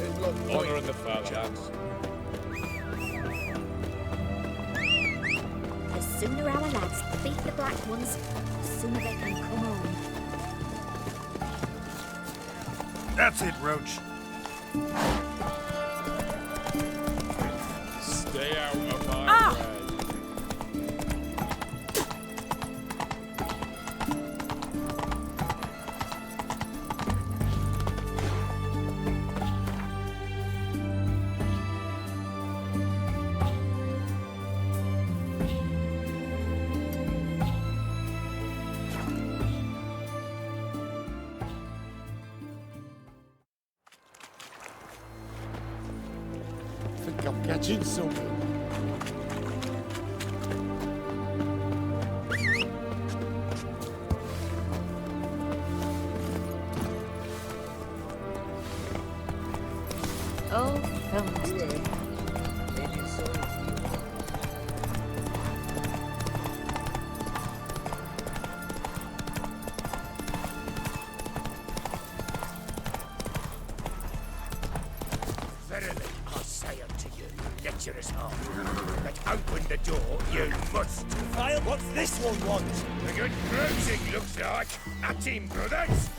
[SPEAKER 16] In Long Point,
[SPEAKER 5] Honor in the fatherlands.
[SPEAKER 18] The sooner our lads beat the black ones, the sooner they can come home.
[SPEAKER 1] That's it, Roach.
[SPEAKER 5] Stay out of my way.
[SPEAKER 11] I think I'm catching something.
[SPEAKER 18] Oh, filmed.
[SPEAKER 11] Verily, I say unto you, lecturers are, that open the door you must. Kyle, what's this one want? A good bruising, looks like. At him, brothers.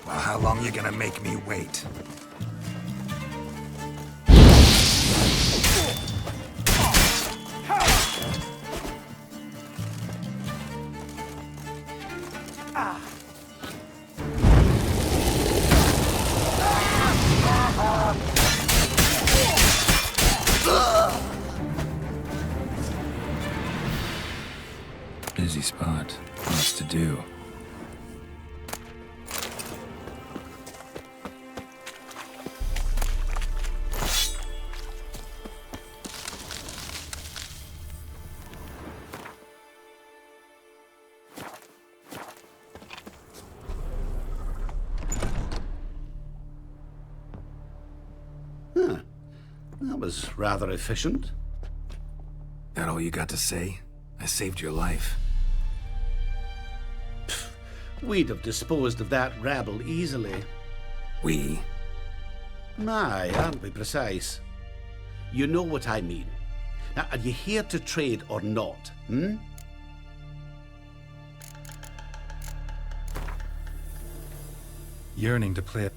[SPEAKER 1] Well, how long you gonna make me wait? Busy spot. Lots to do.
[SPEAKER 19] Huh. That was rather efficient.
[SPEAKER 1] That all you got to say? I saved your life.
[SPEAKER 19] We'd have disposed of that rabble easily.
[SPEAKER 1] We?
[SPEAKER 19] Aye, aren't we precise? You know what I mean. Now, are you here to trade or not, hmm?
[SPEAKER 1] Yearning to play it.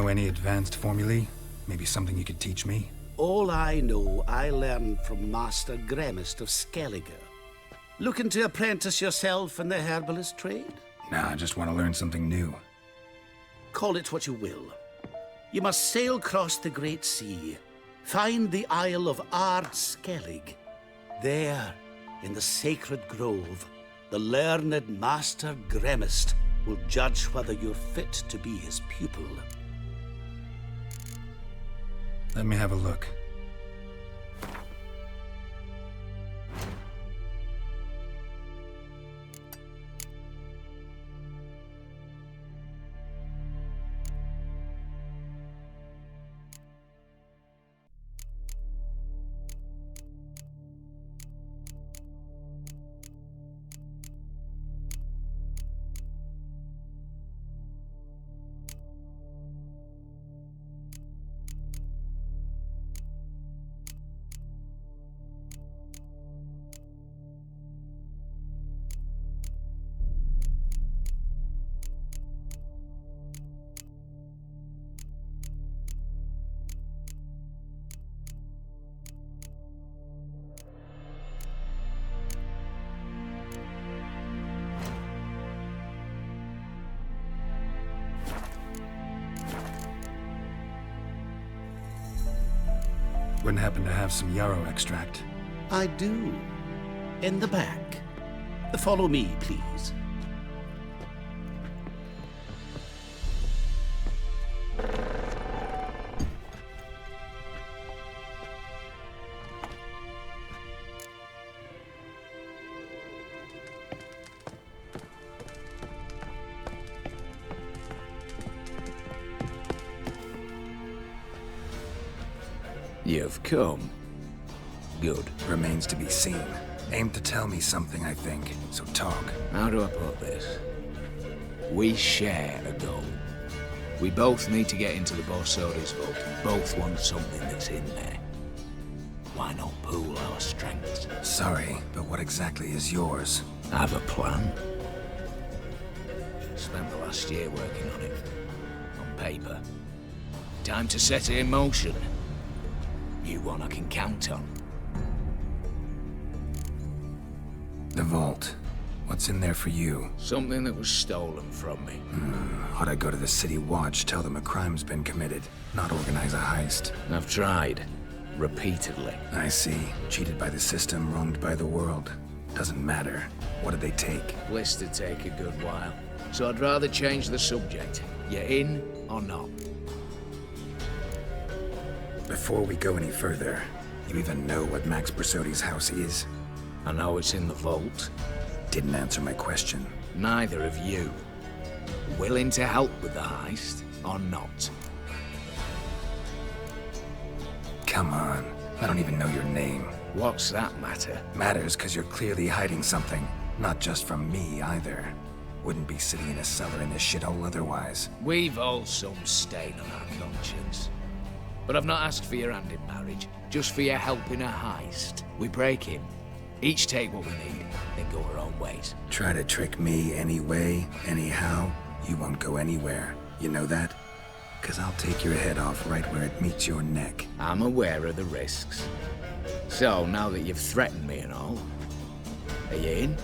[SPEAKER 1] know any advanced formulae? Maybe something you could teach me?
[SPEAKER 19] All I know, I learned from Master Gremist of Skellige. Looking to apprentice yourself in the herbalist trade?
[SPEAKER 1] Nah, I just want to learn something new.
[SPEAKER 19] Call it what you will. You must sail across the Great Sea, find the Isle of Ard Skellig. There, in the sacred grove, the learned Master Gremist will judge whether you're fit to be his pupil.
[SPEAKER 1] Let me have a look. Wouldn't happen to have some yarrow extract?
[SPEAKER 19] I do. In the back. Follow me, please.
[SPEAKER 17] You've come. Good.
[SPEAKER 1] Remains to be seen. Aim to tell me something, I think. So talk.
[SPEAKER 17] How do I put this? We share a goal. We both need to get into the Borsodi's vault. Both want something that's in there. Why not pool our strengths?
[SPEAKER 1] Sorry, but what exactly is yours?
[SPEAKER 17] I have a plan. Spent the last year working on it. On paper. Time to set it in motion. You one I can count on.
[SPEAKER 1] The vault. What's in there for you?
[SPEAKER 17] Something that was stolen from me.
[SPEAKER 1] Ought I go to the city watch, tell them a crime's been committed, not organize a heist?
[SPEAKER 17] I've tried. Repeatedly.
[SPEAKER 1] I see. Cheated by the system, wronged by the world. Doesn't matter. What did they take?
[SPEAKER 17] List to take a good while. So I'd rather change the subject. You in or not?
[SPEAKER 1] Before we go any further, you even know what Max Borsodi's house is?
[SPEAKER 17] I know it's in the vault.
[SPEAKER 1] Didn't answer my question.
[SPEAKER 17] Neither of you. Willing to help with the heist or not?
[SPEAKER 1] Come on. I don't even know your name.
[SPEAKER 17] What's that matter?
[SPEAKER 1] Matters because you're clearly hiding something. Not just from me, either. Wouldn't be sitting in a cellar in this shithole otherwise.
[SPEAKER 17] We've all some stain on our conscience. But I've not asked for your hand in marriage, just for your help in a heist. We break in, each take what we need, then go our own ways.
[SPEAKER 1] Try to trick me anyway, anyhow, you won't go anywhere. You know that? 'Cause I'll take your head off right where it meets your neck.
[SPEAKER 17] I'm aware of the risks. So, now that you've threatened me and all, are you in?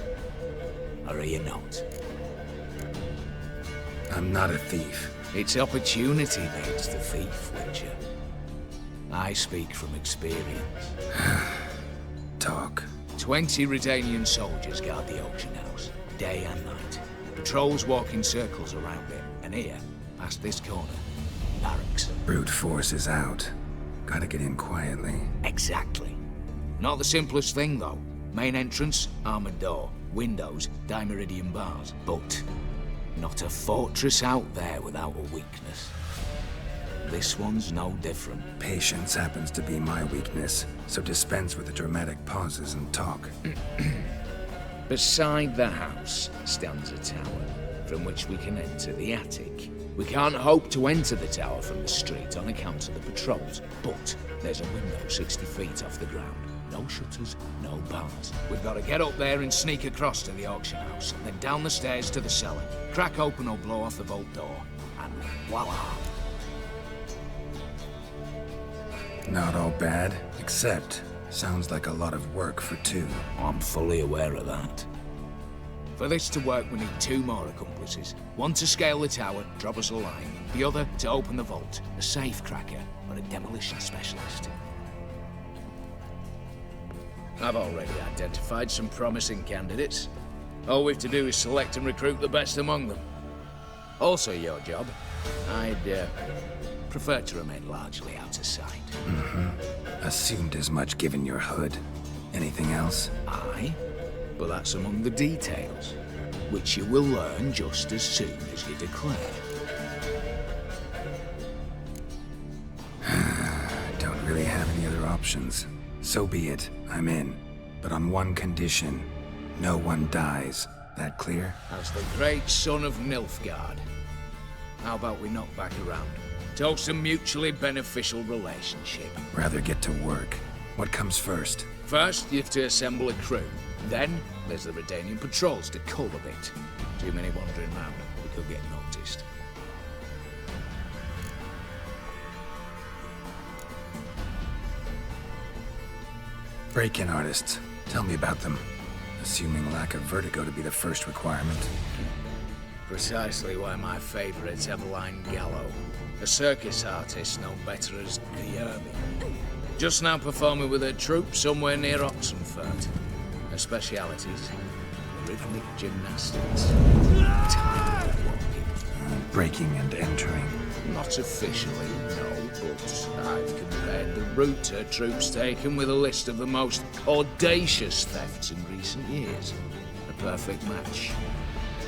[SPEAKER 17] Or are you not?
[SPEAKER 1] I'm not a thief.
[SPEAKER 17] It's opportunity makes the thief, Witcher. I speak from experience.
[SPEAKER 1] Talk.
[SPEAKER 17] 20 Redanian soldiers guard the auction house, day and night. Patrols walk in circles around it, and here, past this corner, barracks.
[SPEAKER 1] Brute force is out. Gotta get in quietly.
[SPEAKER 17] Exactly. Not the simplest thing, though. Main entrance, armored door. Windows, dimeridian bars. But not a fortress out there without a weakness. This one's no different.
[SPEAKER 1] Patience happens to be my weakness, so dispense with the dramatic pauses and talk.
[SPEAKER 17] Beside the house stands a tower, from which we can enter the attic. We can't hope to enter the tower from the street on account of the patrols, but there's a window 60 feet off the ground. No shutters, no bars. We've got to get up there and sneak across to the auction house, then down the stairs to the cellar, crack open or blow off the vault door, and voila!
[SPEAKER 1] Not all bad, except sounds like a lot of work for two.
[SPEAKER 17] I'm fully aware of that. For this to work, we need 2 more accomplices. One to scale the tower, drop us a line. The other to open the vault, a safe cracker or a demolition specialist. I've already identified some promising candidates. All we've to do is select and recruit the best among them. Also your job. I'd prefer to remain largely out of sight.
[SPEAKER 1] Assumed as much given your hood. Anything else?
[SPEAKER 17] Aye, but that's among the details, which you will learn just as soon as you declare.
[SPEAKER 1] Don't really have any other options. So be it, I'm in. But on one condition. No one dies. That clear?
[SPEAKER 17] As the great son of Nilfgaard. How about we knock back around? Toast a mutually beneficial relationship.
[SPEAKER 1] Rather get to work. What comes first?
[SPEAKER 17] First, you have to assemble a crew. Then, there's the Redanian patrols to cull a bit. Too many wandering round. We could get noticed.
[SPEAKER 1] Break-in artists. Tell me about them. Assuming lack of vertigo to be the first requirement.
[SPEAKER 17] Precisely why my favourite's Eveline Gallo. A circus artist known better as Guillermin. Just now performing with her troupe somewhere near Oxenfurt. Her specialities: rhythmic gymnastics, tightrope walking.
[SPEAKER 1] Breaking and entering.
[SPEAKER 17] Not officially, no, but I've compared the route her troope's taken with a list of the most audacious thefts in recent years. A perfect match.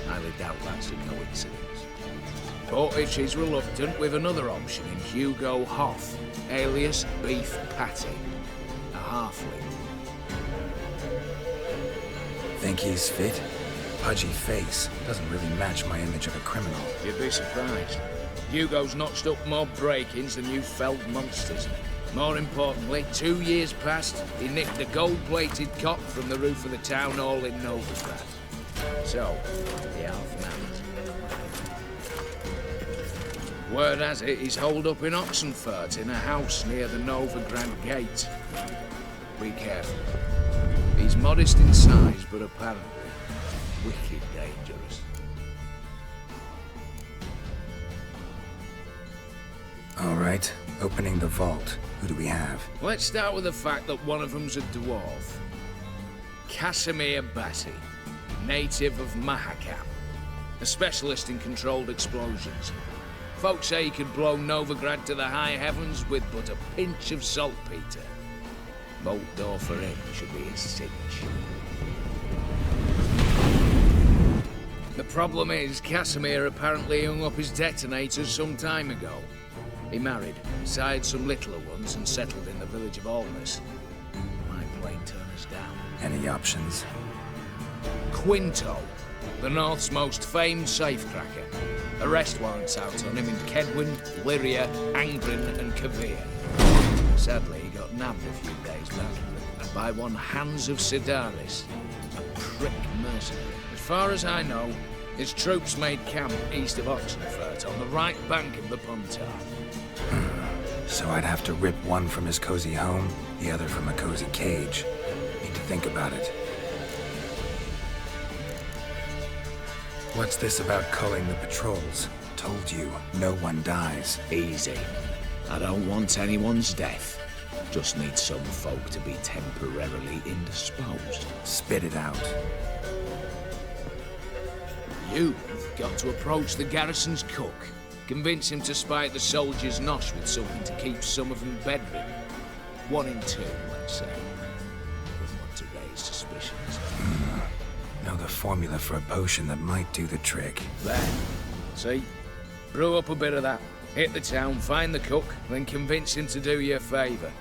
[SPEAKER 17] Highly doubt that's a coincidence. But if she's reluctant, with another option in Hugo Hoff, alias Beef Patty, a halfling.
[SPEAKER 1] Think he's fit? Pudgy face doesn't really match my image of a criminal.
[SPEAKER 17] You'd be surprised. Hugo's notched up more break-ins than you felt monsters. More importantly, 2 years past, he nicked a gold-plated cop from the roof of the town hall in Novigrad. So, the half-man. Word has it he's holed up in Oxenfurt in a house near the Novigrad gate. Be careful. He's modest in size, but apparently wicked dangerous.
[SPEAKER 1] All right, opening the vault. Who do we have?
[SPEAKER 17] Let's start with the fact that one of them's a dwarf. Casimir Bassi, native of Mahakam, a specialist in controlled explosions. Folks say he could blow Novigrad to the high heavens with but a pinch of saltpeter. Bolt door for him should be a cinch. The problem is, Casimir apparently hung up his detonators some time ago. He married, sired some littler ones, and settled in the village of Almas. Might plain turn us down.
[SPEAKER 1] Any options?
[SPEAKER 17] Quinto, the North's most famed safecracker. Arrest warrants out on him in Kedwin, Lyria, Angren, and Kavir. Sadly, he got nabbed a few days back by one Hans of Sidaris, a prick mercenary. As far as I know, his troops made camp east of Oxenfurt on the right bank of the Puntar.
[SPEAKER 1] So I'd have to rip one from his cozy home, the other from a cozy cage. Need to think about it. What's this about culling the patrols? Told you, no one dies.
[SPEAKER 17] Easy. I don't want anyone's death. Just need some folk to be temporarily indisposed.
[SPEAKER 1] Spit it out.
[SPEAKER 17] You've got to approach the garrison's cook. Convince him to spite the soldiers' nosh with something to keep some of them bedridden. 1 in 2, let's say. Wouldn't want to raise suspicions.
[SPEAKER 1] Know the formula for a potion that might do the trick.
[SPEAKER 17] There. See? Brew up a bit of that. Hit the town, find the cook, then convince him to do you a favour.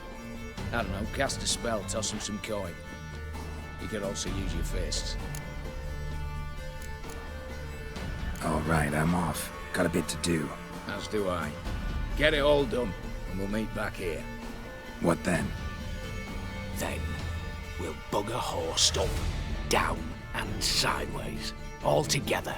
[SPEAKER 17] I don't know, cast a spell, toss him some coin. You could also use your fists.
[SPEAKER 1] All right, I'm off. Got a bit to do.
[SPEAKER 17] As do I. Get it all done, and we'll meet back here.
[SPEAKER 1] What then?
[SPEAKER 17] Then, we'll bugger horsed up, down and sideways, all together.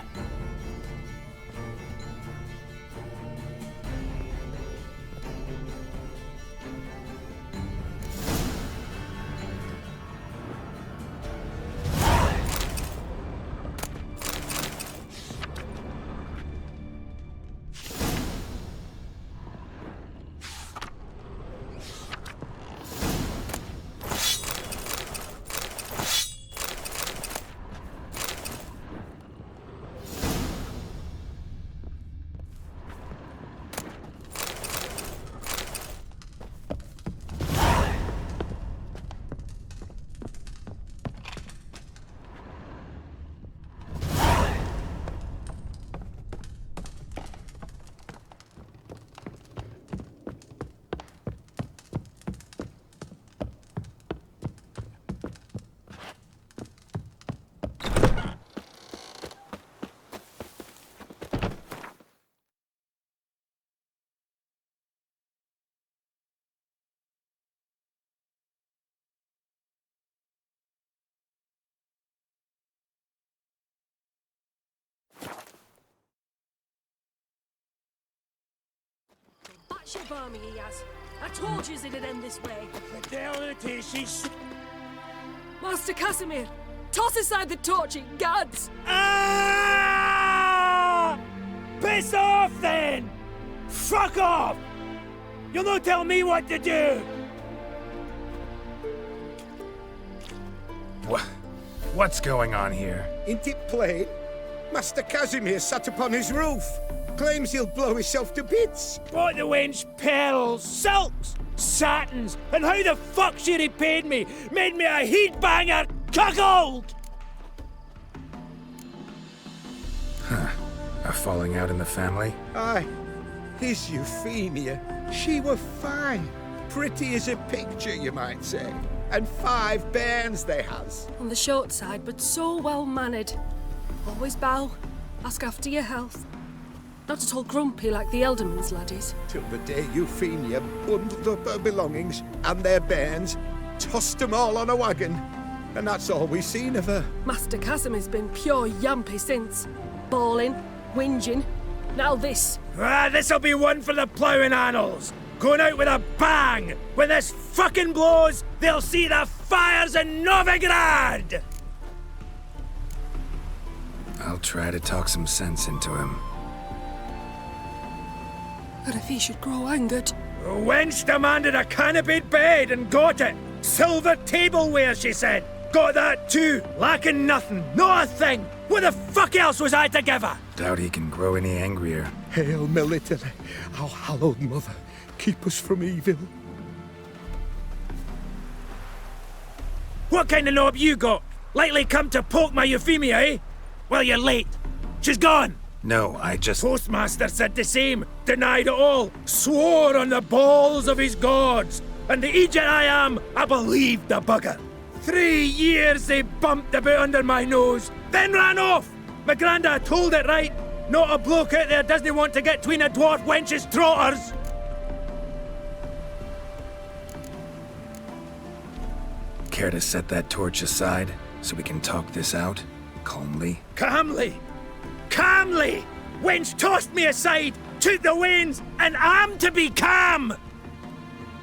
[SPEAKER 20] Shibami he has. I told you it'd end this way.
[SPEAKER 11] Fidelity, she's...
[SPEAKER 20] Master Casimir, toss aside the torch, it gads!
[SPEAKER 11] Ah! Piss off, then! Fuck off! You'll not tell me what to do!
[SPEAKER 1] What's going on here?
[SPEAKER 6] Ain't it plain? Master Casimir sat upon his roof. Claims he'll blow himself to bits.
[SPEAKER 11] Bought the wench pearls, silks, satins, and how the fuck she repaid me? Made me a heat-banger cuckold!
[SPEAKER 1] Huh. A falling out in the family?
[SPEAKER 6] Aye. His Euphemia, she were fine. Pretty as a picture, you might say. And 5 bairns they has.
[SPEAKER 20] On the short side, but so well-mannered. Always bow, ask after your health. Not at all grumpy like the Elderman's laddies.
[SPEAKER 6] Till the day Euphemia bundled up her belongings and their bairns, tossed them all on a wagon, and that's all we've seen of her.
[SPEAKER 20] Master Casimir's been pure yampy since. Bawling, whinging, now this.
[SPEAKER 11] Ah, this'll be one for the ploughing annals. Going out with a bang! When this fucking blows, they'll see the fires in Novigrad!
[SPEAKER 1] I'll try to talk some sense into him.
[SPEAKER 20] But if he should grow angered...
[SPEAKER 11] The wench demanded a canopied bed and got it. Silver tableware, she said. Got that too. Lacking nothing. Not a thing. What the fuck else was I to give her?
[SPEAKER 1] Doubt he can grow any angrier.
[SPEAKER 6] Hail military, our hallowed mother, keep us from evil.
[SPEAKER 11] What kind of knob you got? Likely come to poke my Euphemia, eh? Well, you're late. She's gone.
[SPEAKER 1] No, I just...
[SPEAKER 11] Postmaster said the same. Denied it all. Swore on the balls of his gods. And the idiot I am, I believed the bugger. 3 years they bumped about under my nose, then ran off. My granda told it right. Not a bloke out there doesn't want to get between a dwarf wench's trotters.
[SPEAKER 1] Care to set that torch aside so we can talk this out calmly?
[SPEAKER 11] Calmly? Calmly! Wench tossed me aside, took the reins, and I'm to be calm!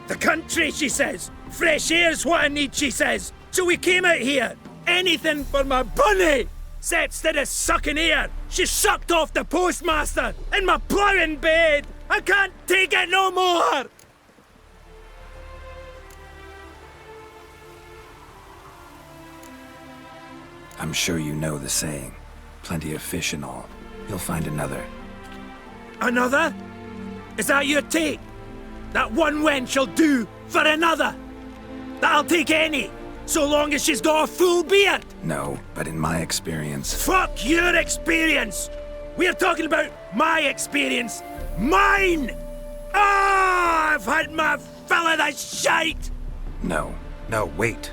[SPEAKER 11] The country, she says. Fresh air's what I need, she says. So we came out here. Anything for my bunny! Said instead of sucking air, she sucked off the postmaster in my ploughing bed! I can't take it no more!
[SPEAKER 1] I'm sure you know the saying. Plenty of fish and all. You'll find another.
[SPEAKER 11] Another? Is that your take? That one wench'll do for another? That'll take any, so long as she's got a full beard?
[SPEAKER 1] No, but in my experience...
[SPEAKER 11] Fuck your experience! We're talking about my experience. Mine! Ah, I've had my fill of the shite!
[SPEAKER 1] No, wait.